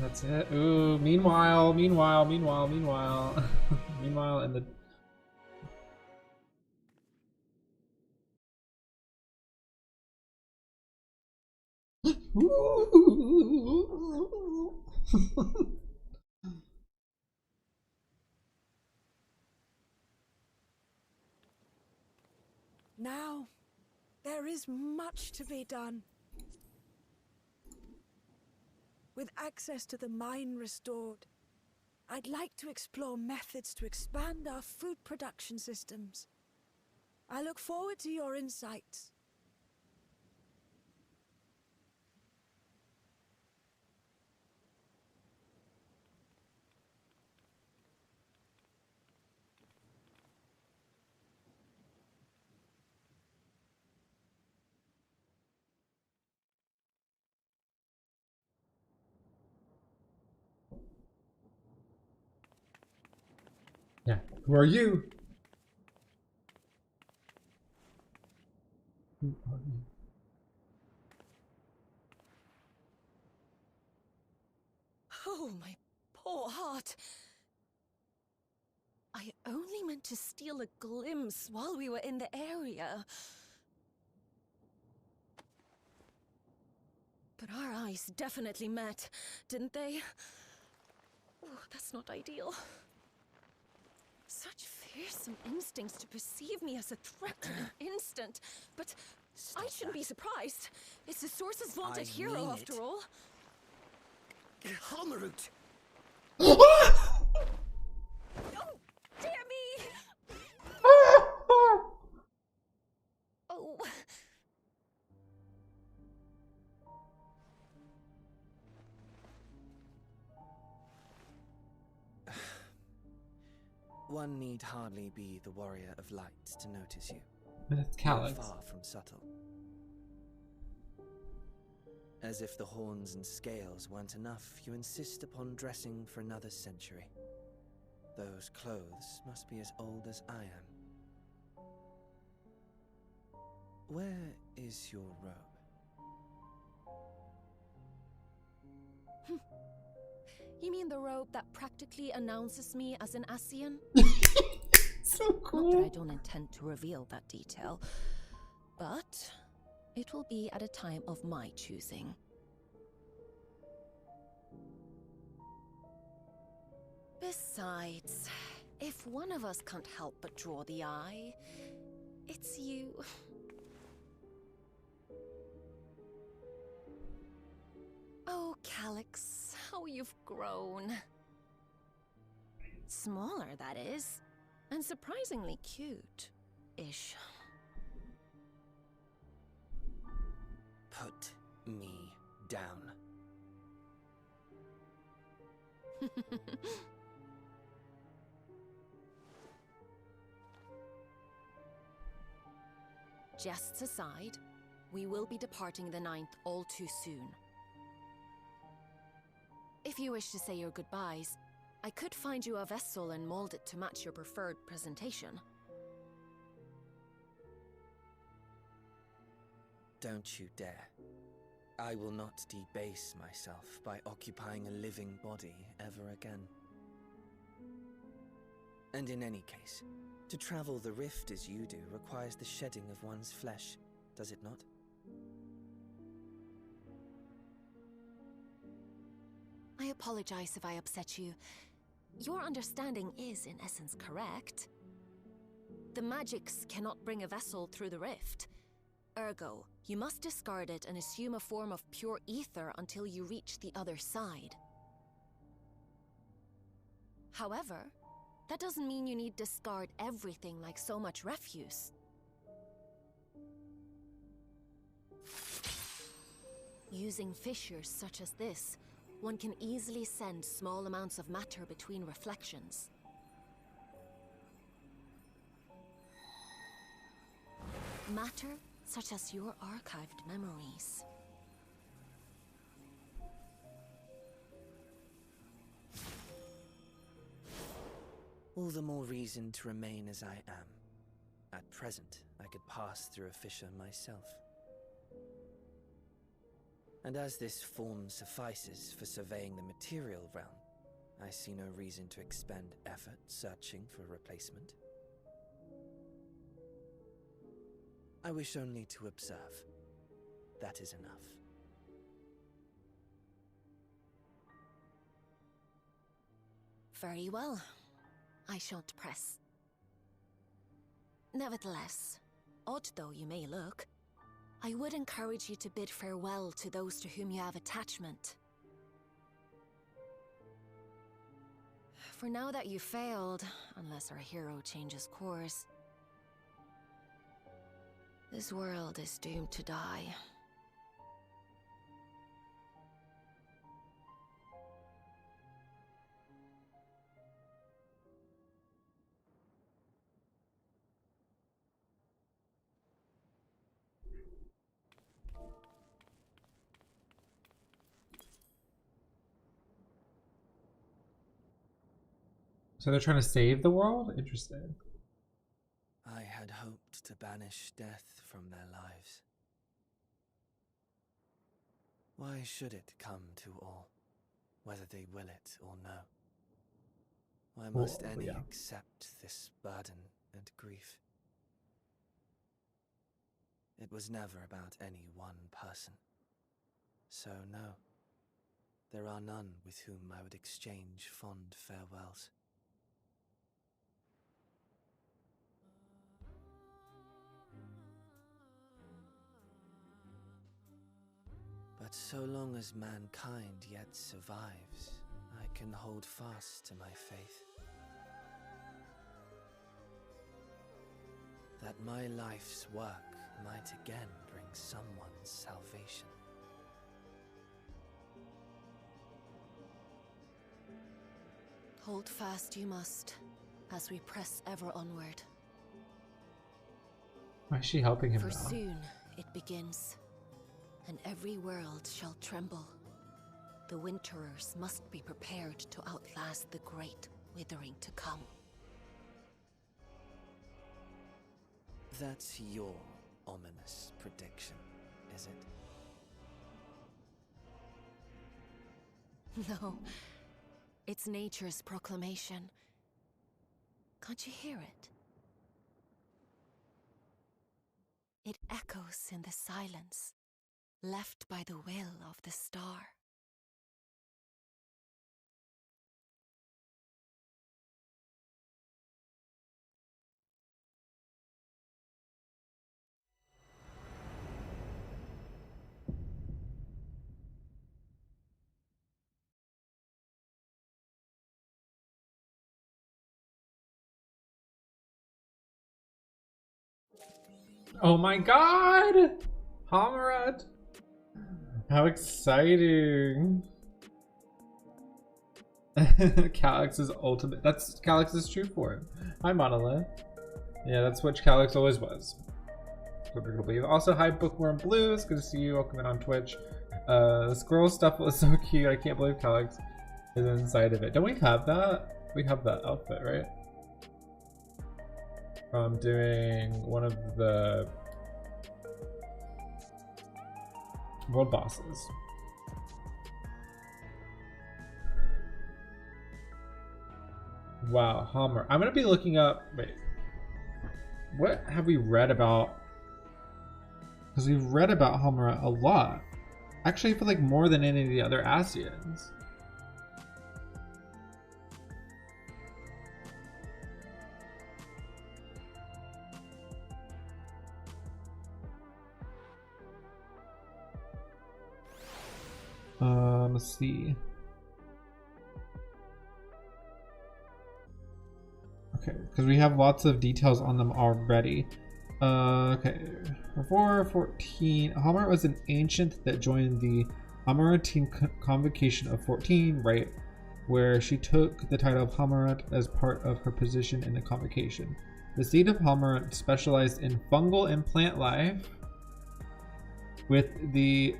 That's it. Ooh, meanwhile, meanwhile in the... is much to be done. With access to the mine restored, I'd like to explore methods to expand our food production systems. I look forward to your insights. Yeah. Who are you? Who are you? Oh, my poor heart. I only meant to steal a glimpse while we were in the area. But our eyes definitely met, didn't they? Oh, that's not ideal. Such fearsome instincts to perceive me as a threat in an instant. But I shouldn't be surprised. It's the Source's vaunted hero, after all. Halmarut! Oh, dear me! Oh. One need hardly be the warrior of light to notice you. That's Calix. Far from subtle. As if the horns and scales weren't enough, you insist upon dressing for another century. Those clothes must be as old as I am. Where is your robe? You mean the robe that practically announces me as an Ascian? So cool. Not that I don't intend to reveal that detail, but it will be at a time of my choosing. Besides, if one of us can't help but draw the eye, it's you. Oh, Calix, how you've grown. Smaller, that is, and surprisingly cute-ish. Put me down. Jests aside, we will be departing the 9th all too soon. If you wish to say your goodbyes, I could find you a vessel and mold it to match your preferred presentation. Don't you dare. I will not debase myself by occupying a living body ever again. And in any case, to travel the rift as you do requires the shedding of one's flesh, does it not? I apologize if I upset you. Your understanding is, in essence, correct. The magics cannot bring a vessel through the rift. Ergo, you must discard it and assume a form of pure ether until you reach the other side. However, that doesn't mean you need discard everything like so much refuse. Using fissures such as this, one can easily send small amounts of matter between reflections. Matter such as your archived memories. All the more reason to remain as I am. At present, I could pass through a fissure myself. And as this form suffices for surveying the material realm, I see no reason to expend effort searching for a replacement. I wish only to observe. That is enough. Very well. I shan't press. Nevertheless, odd though you may look, I would encourage you to bid farewell to those to whom you have attachment. For now that you failed, unless our hero changes course, this world is doomed to die. So they're trying to save the world? Interesting. I had hoped to banish death from their lives. Why should it come to all, whether they will it or no? Why must any accept this burden and grief? It was never about any one person. So no, there are none with whom I would exchange fond farewells. But so long as mankind yet survives, I can hold fast to my faith. That my life's work might again bring someone's salvation. Hold fast you must, as we press ever onward. Why is she helping him For now? soon it begins, and every world shall tremble. The Winterers must be prepared to outlast the great withering to come. That's your ominous prediction, is it? No, it's nature's proclamation. Can't you hear it? It echoes in the silence, left by the will of the star. Oh my god! Homerat! How exciting! Calix's ultimate. That's Calix's true form. Hi, Monolith. Yeah, that's what Calix always was. What we're gonna believe. Also, hi, Bookworm Blues. Good to see you. Welcome in on Twitch. The squirrel stuff was so cute. I can't believe Calix is inside of it. Don't we have that? We have that outfit, right? From doing one of the world bosses. Wow, Hammer. I'm gonna be looking up. Wait, what have we read about? Because we've read about Hammer a lot. Actually, I feel like more than any of the other Asians. Let's see. Okay, because we have lots of details on them already. Okay, before 14, Hammer was an ancient that joined the Amarantin Convocation of 14, right, where she took the title of Hammerat as part of her position in the convocation. The seed of Hammerat specialized in fungal and plant life, with the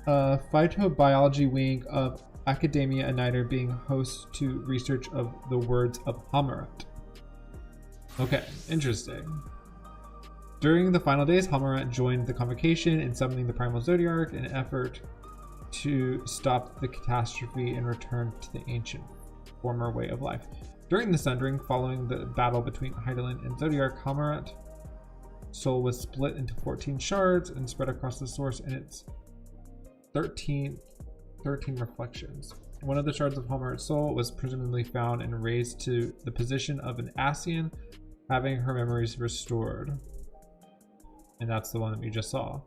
phytobiology wing of Academia Uniter being host to research of the words of Hammerat. Okay, interesting. During the final days, Hammerat joined the convocation in summoning the Primal Zodiarch in an effort to stop the catastrophe and return to the ancient former way of life. During the Sundering, following the battle between Hydaelyn and Zodiarch, Hammerat's soul was split into 14 shards and spread across the source in its 13 reflections. One of the shards of Hammerat's soul was presumably found and raised to the position of an Asian, having her memories restored. and that's the one that we just saw.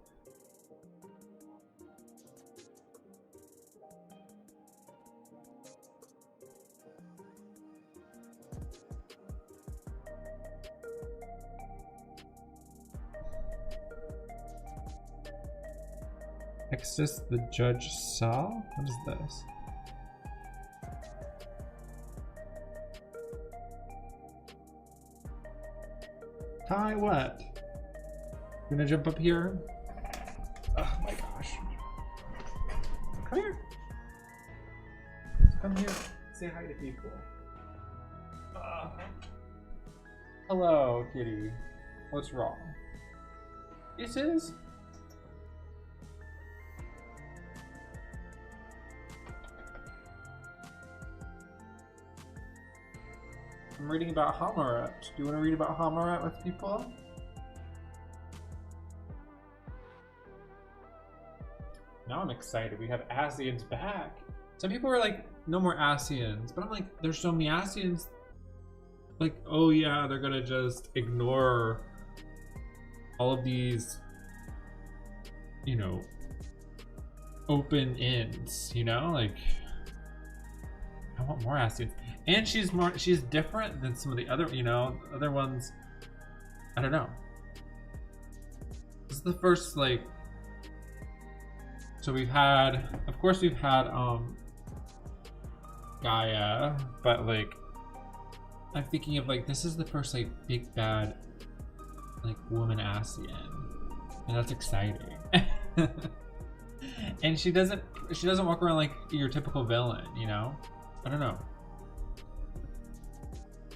Exodus the Judge saw? What is this? Hi, what? You gonna jump up here? Oh my gosh. Come here. Come here. Say hi to people. Hello, kitty. What's wrong? This is? I'm reading about Hamaret. Do you want to read about Hamaret with people? Now I'm excited. We have Asians back. Some people were like, no more Asians. But I'm like, there's so many Asians. Like, oh yeah, they're gonna just ignore all of these, you know, open ends, you know? Like, I want more Asians. And she's different than some of the other, you know, other ones. I don't know. This is the first, like, so we've had, of course we've had Gaia, but like I'm thinking of like this is the first like big bad like woman Asian, and that's exciting. And she doesn't walk around like your typical villain, you know? I don't know.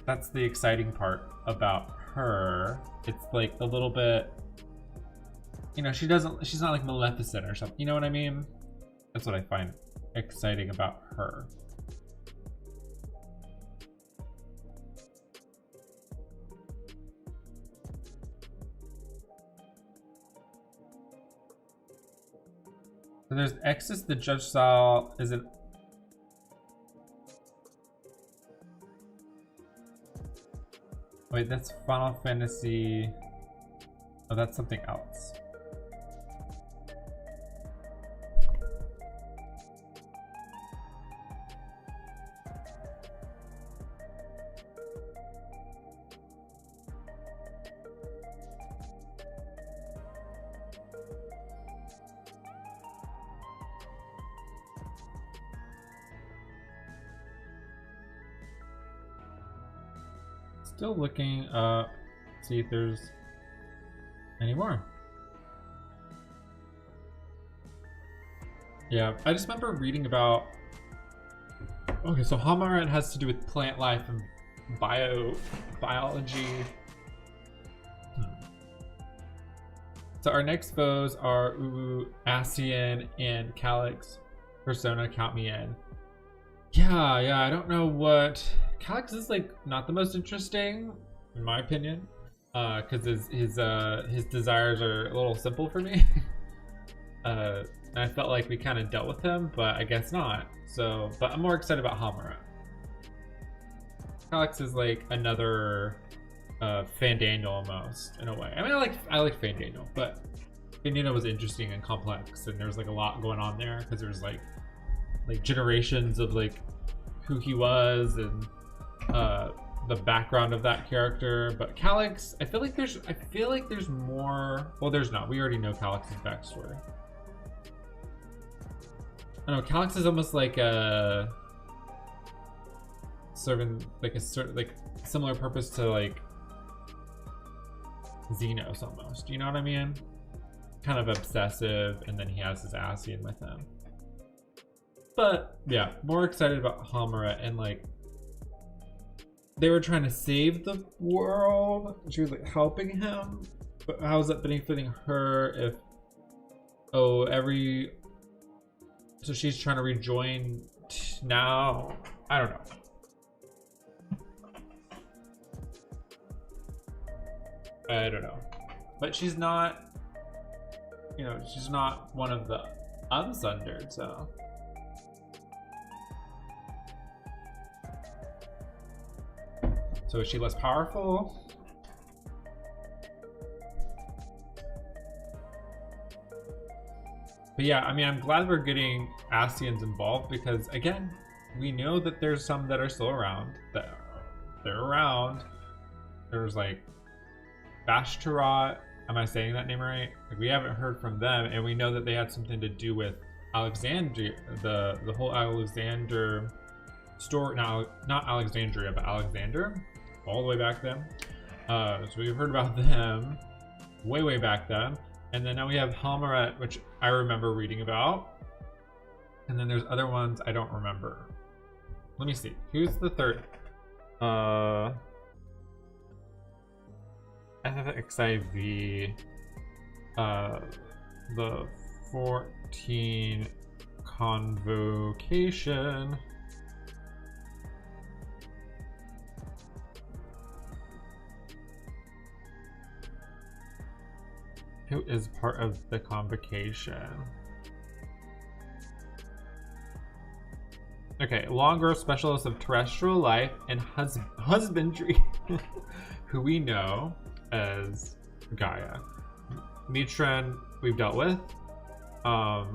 That's the exciting part about her. It's like a little bit, you know, she's not like Maleficent or something, you know what I mean? That's what I find exciting about her. So there's Exodus the Judge saw is it? Wait, that's Final Fantasy. Oh, that's something else. Still looking up, see if there's any more. Yeah, I just remember reading about. Okay, so Hamaret has to do with plant life and biology. So our next foes are Uwu, Asian, and Calyx. Persona, count me in. Yeah, I don't know what. Calyx is like not the most interesting, in my opinion, because his desires are a little simple for me. And I felt like we kind of dealt with him, but I guess not. So, but I'm more excited about Hamaret. Calyx is like another Fandaniel almost in a way. I mean, I like Fandaniel, but Fandaniel was interesting and complex, and there was like a lot going on there because there was like generations of like who he was and the background of that character. But Calyx, I feel like there's more. Well, there's not. We already know Calyx's backstory. I don't know, Calyx is almost like a serving like a certain like similar purpose to like Xenos almost. You know what I mean? Kind of obsessive, and then he has his Asian with him. But yeah, more excited about Hamaret, and like they were trying to save the world. She was like helping him, but how is that benefiting her if so she's trying to rejoin now? I don't know. But she's not, you know, she's not one of the unsundered, so. So is she less powerful? But yeah, I mean, I'm glad we're getting Ascians involved because, again, we know that there's some that are still around. They're around. There's like Bashtarat. Am I saying that name right? Like, we haven't heard from them, and we know that they had something to do with Alexandria, the whole Alexander story. Not Alexandria, but Alexander, all the way back then. So we've heard about them way back then. And then now we have Halmaret, which I remember reading about. And then there's other ones I don't remember. Let me see. Who's the third? Ffxiv. The 14 Convocation. Who is part of the convocation? Okay, long-growth specialist of terrestrial life and husbandry, who we know as Gaia. Mitran, we've dealt with. La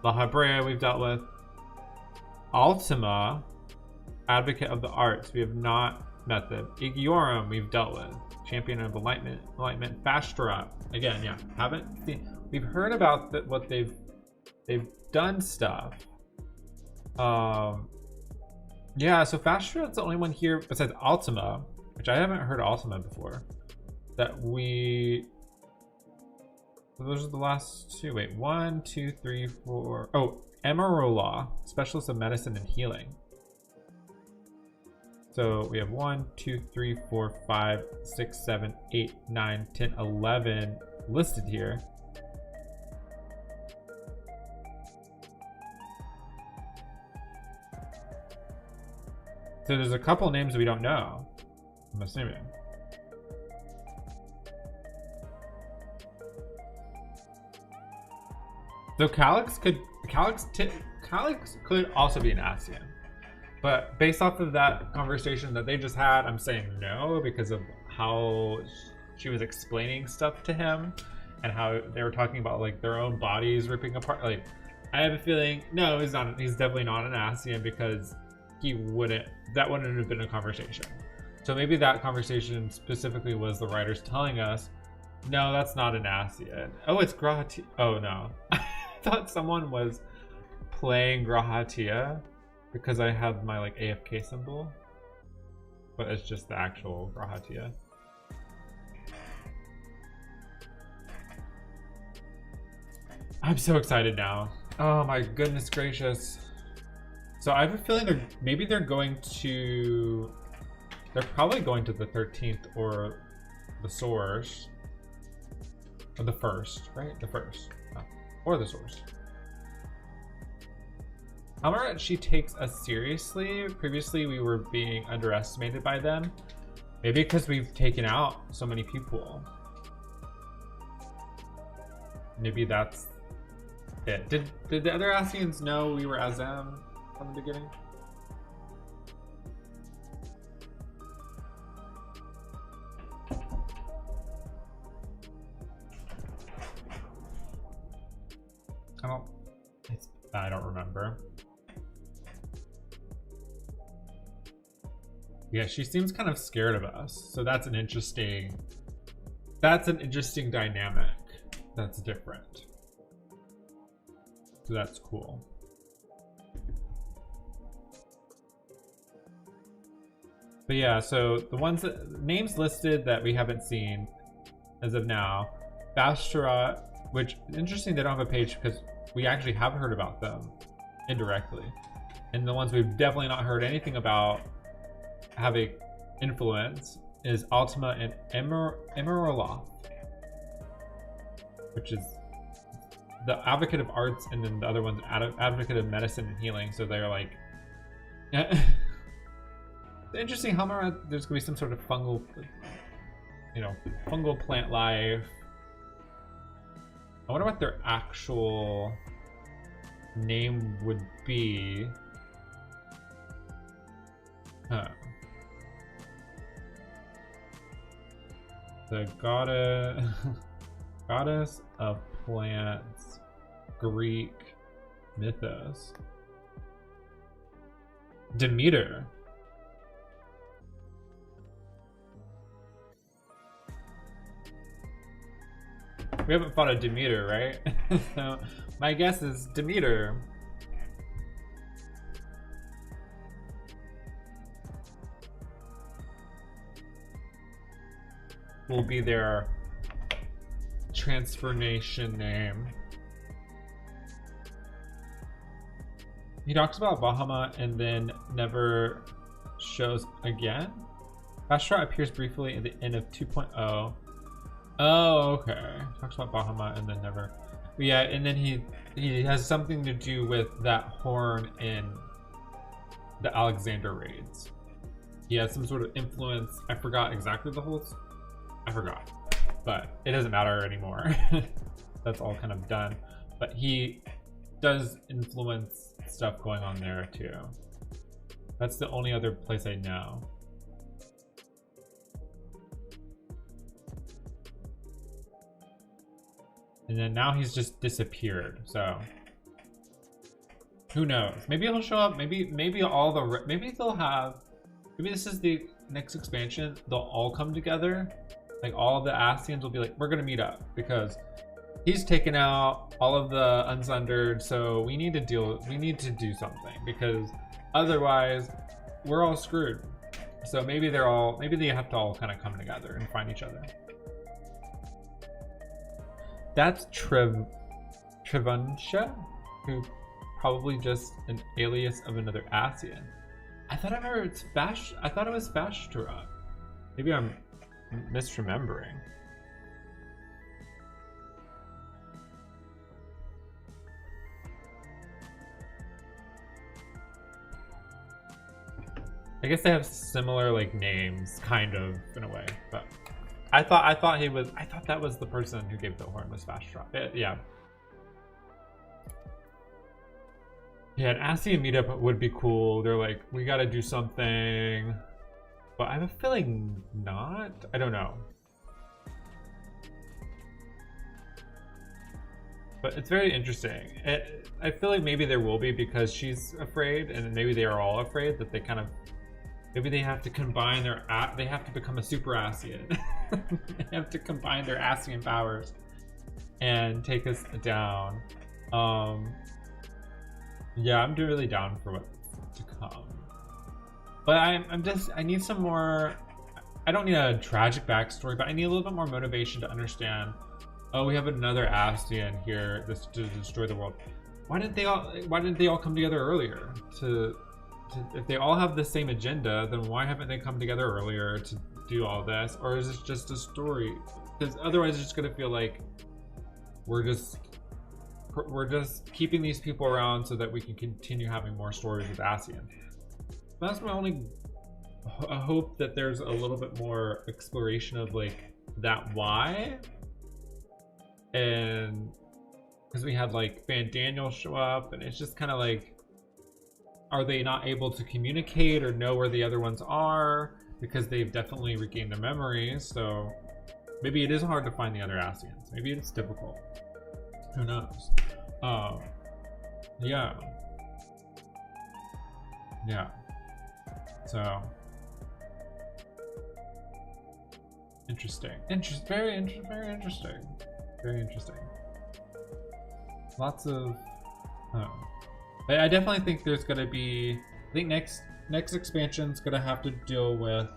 Habrea, we've dealt with. Ultima, advocate of the arts, we have not met them. Igiorum, we've dealt with. Champion of enlightenment. Bashtarat, again, yeah, haven't seen. We've heard about what they've done stuff. Yeah, so Bashtarat's the only one here besides Ultima, which I haven't heard Ultima before. That we. So those are the last two. Wait, 1, 2, 3, 4. Oh, Emerola, specialist of medicine and healing. So we have 1, 2, 3, 4, 5, 6, 7, 8, 9, 10, 11 listed here. So there's a couple names we don't know, I'm assuming. So Calyx could also be an Ascian. But based off of that conversation that they just had, I'm saying no because of how she was explaining stuff to him and how they were talking about like their own bodies ripping apart. Like, I have a feeling, no, he's not. He's definitely not an Ascian because that wouldn't have been a conversation. So maybe that conversation specifically was the writers telling us, no, that's not an Ascian. Oh, it's Grahatia. Oh no. I thought someone was playing Grahatia because I have my like AFK symbol, but it's just the actual Grahatia. I'm so excited now. Oh my goodness gracious. So I have a feeling they're probably going to the 13th or the source. Or the first, right? The first. No. Or the source. Halmaret, she takes us seriously. Previously we were being underestimated by them. Maybe because we've taken out so many people. Maybe that's it. Did the other Ascians know we were Azem from the beginning? I don't remember. Yeah, she seems kind of scared of us. So that's an interesting dynamic. That's different. So that's cool. But yeah, so the names listed that we haven't seen as of now, Bashtarat, which interesting they don't have a page because we actually have heard about them indirectly. And the ones we've definitely not heard anything about having influence is Ultima and Emeraloth, which is the advocate of arts, and then the other one's advocate of medicine and healing. So they're like, the interesting Halmaret, there's gonna be some sort of fungal plant life. I wonder what their actual name would be. Huh. The Goddess of plants, Greek mythos. Demeter. We haven't fought a Demeter, right? So my guess is Demeter. Will be their transformation name. He talks about Bahamut and then never shows again. Astra appears briefly at the end of 2.0. Oh, okay. Talks about Bahamut and then never. But yeah, and then he has something to do with that horn in the Alexander raids. He has some sort of influence. I forgot exactly the whole. I forgot, but it doesn't matter anymore. That's all kind of done. But he does influence stuff going on there too. That's the only other place I know. And then now he's just disappeared. So who knows? Maybe he'll show up. Maybe all the maybe they'll have. Maybe this is the next expansion. They'll all come together. Like all of the Ascians will be like, we're gonna meet up because he's taken out all of the Unsundered, so we need to do something because otherwise we're all screwed. So maybe they have to all kind of come together and find each other. That's Trevunsha, who probably just an alias of another Ascian. I thought it was Fashtura. Maybe I'm misremembering. I guess they have similar like names, kind of in a way, but I thought that was the person who gave the horn was Fashtura. Yeah. Yeah, an Ascian meetup would be cool. They're like, we gotta do something. But I have a feeling not. I don't know. But it's very interesting. I feel like maybe there will be because she's afraid, and maybe they are all afraid that they kind of. Maybe they have to combine they have to become a super Ascian. They have to combine their Ascian powers and take us down. Yeah, I'm really down for what's to come. But I need some more. I don't need a tragic backstory, but I need a little bit more motivation to understand. Oh, we have another Ascian here to destroy the world. Why didn't they all come together earlier? If they all have the same agenda, then why haven't they come together earlier to do all this? Or is this just a story? Because otherwise, it's just gonna feel like we're just keeping these people around so that we can continue having more stories with Ascian. That's my only hope, that there's a little bit more exploration of like that why. And because we had like Van Daniel show up, and it's just kind of like, are they not able to communicate or know where the other ones are because they've definitely regained their memories? So maybe it is hard to find the other Ascians. Maybe it's difficult. Who knows? Yeah. So interesting. Very interesting. Lots of. I definitely think there's gonna be. I think next expansion's gonna have to deal with.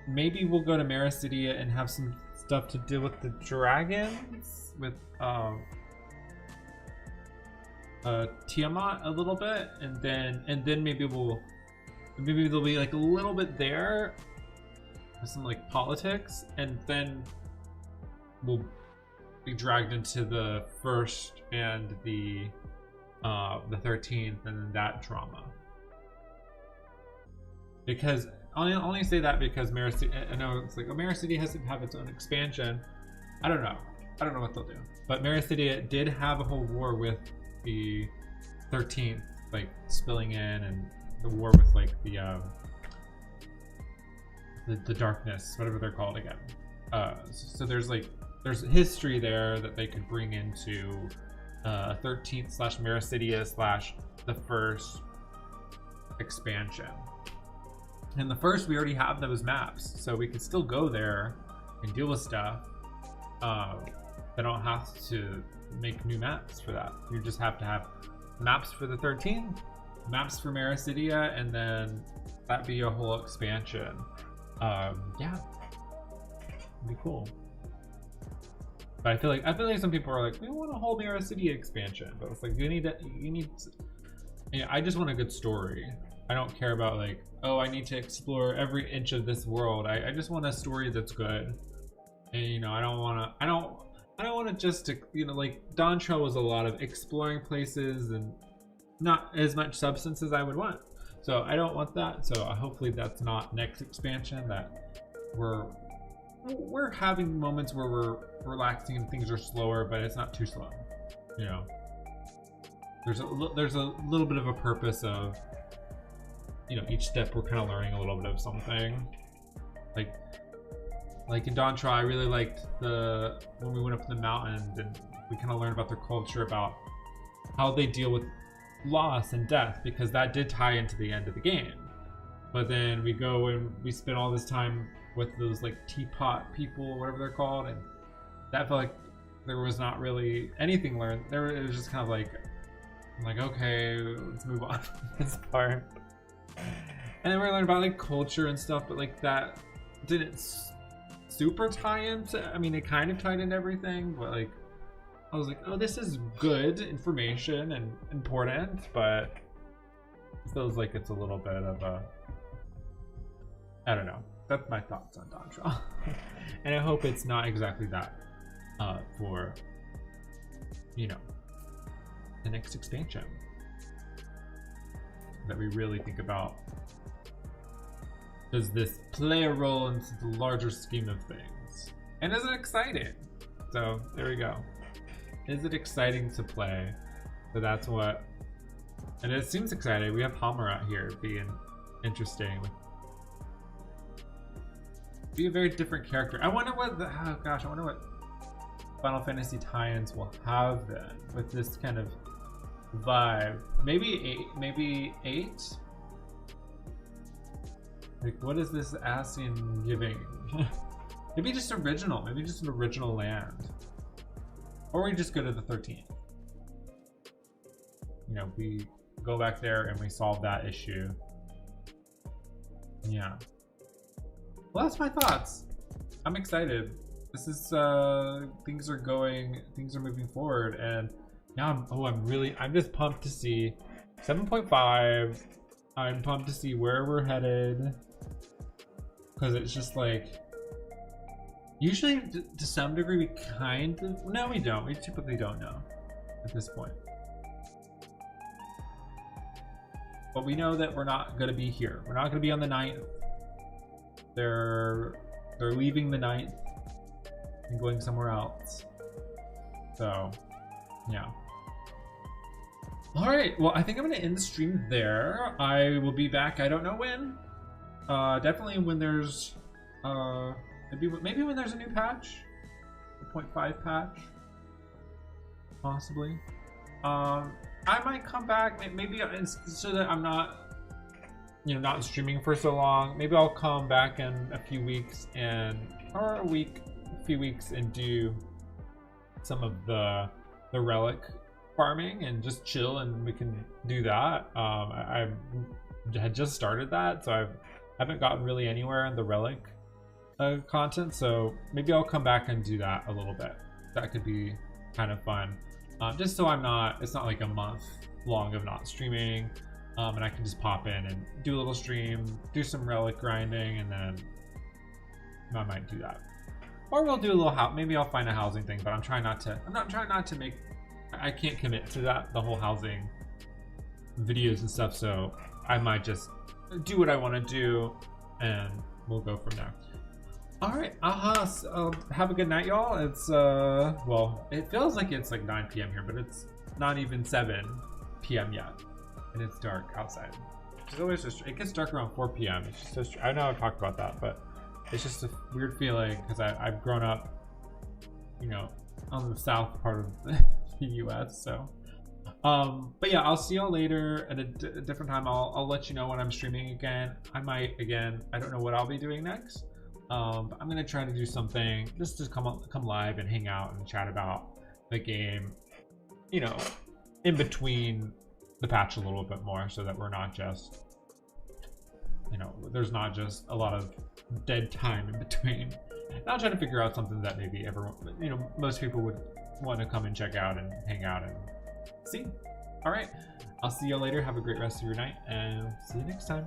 Maybe we'll go to Marasidia and have some stuff to deal with the dragons, with Tiamat a little bit, and then maybe there'll be like a little bit there, with some like politics, and then we'll be dragged into the 1st and the 13th, and that drama. Because I only say that because Marasidia, I know it's like, oh, Marasidia has to have its own expansion. I don't know what they'll do. But Marasidia did have a whole war with the 13th, like spilling in, and the war with like the darkness, whatever they're called again. So there's history there that they could bring into 13th/Meracidia/ the first expansion. And the first, we already have those maps, so we could still go there and deal with stuff. They don't have to make new maps for that. You just have to have maps for the 13th, maps for Meracidia, and then that'd be a whole expansion. Yeah, it'd be cool. But I feel like some people are like, we want a whole Meracidia expansion, but it's like you need. Yeah, I just want a good story. I don't care about like, oh, I need to explore every inch of this world. I just want a story that's good. And you know, I don't want to just, you know, like Dawntrail was a lot of exploring places and not as much substance as I would want. So I don't want that. So hopefully that's not next expansion, that we're having moments where we're relaxing and things are slower, but it's not too slow. You know, there's a little bit of a purpose of, you know, each step we're kind of learning a little bit of something. Like in Dawntrail, I really liked when we went up to the mountains and we kind of learned about their culture, about how they deal with loss and death, because that did tie into the end of the game. But then we go and we spend all this time with those like teapot people, whatever they're called, and that felt like there was not really anything learned there. It was just kind of like, I'm like, okay, let's move on from this part. And then we learned about like culture and stuff, but like that didn't super tie into, I mean, it kind of tied into everything, but like I was like, oh, this is good information and important, but it feels like it's a little bit of a, I don't know. That's my thoughts on Dawntrail. And I hope it's not exactly that for, you know, the next expansion. That we really think about, does this play a role into the larger scheme of things? And is it exciting? So there we go. Is it exciting to play? So that's what, and it seems exciting. We have Hammer out here being interesting. Be a very different character. I wonder what oh gosh, I wonder what Final Fantasy tie-ins will have then with this kind of vibe. Maybe 8. Like, what is this Ascian giving? Maybe just original. Maybe just an original land. Or we just go to the 13th. You know, we go back there and we solve that issue. Yeah. Well, that's my thoughts. I'm excited. This is things are moving forward, and now I'm just pumped to see 7.5. I'm pumped to see where we're headed, because it's just like, usually to some degree we we typically don't know at this point, but we know that we're not going to be here. We're not going to be on the 9th. They're leaving the 9th and going somewhere else. So yeah. All right, well, I think I'm going to end the stream there. I will be back, I don't know when. Definitely when there's maybe when there's a new patch, the 0.5 patch, possibly. I might come back, maybe so that I'm not, you know, not streaming for so long. Maybe I'll come back in a few weeks and do some of the relic farming and just chill, and we can do that. I had just started that, so I haven't gotten really anywhere in the relic content, so maybe I'll come back and do that a little bit. That could be kind of fun, just so it's not like a month long of not streaming, and I can just pop in and do a little stream, do some relic grinding, and then I might do that. Or we'll do a little maybe I'll find a housing thing, but I'm trying not to make, I can't commit to that, the whole housing videos and stuff, so I might just do what I want to do and we'll go from there. All right, have a good night, y'all. It's well, it feels like it's like 9 p.m. here, but it's not even 7 p.m. yet, and it's dark outside. It's always just, it gets dark around 4 p.m. It's just so I know I've talked about that, but it's just a weird feeling because I've grown up, you know, on the south part of the US. So but yeah, I'll see y'all later at a different time. I'll let you know when I'm streaming again. I might again, I don't know what I'll be doing next, but I'm gonna try to do something just to come live and hang out and chat about the game, you know, in between the patch a little bit more, so that we're not just, you know, there's not just a lot of dead time in between. And I'll try to figure out something that maybe everyone, you know, most people would want to come and check out and hang out and see. All right, I'll see you later. Have a great rest of your night, and see you next time.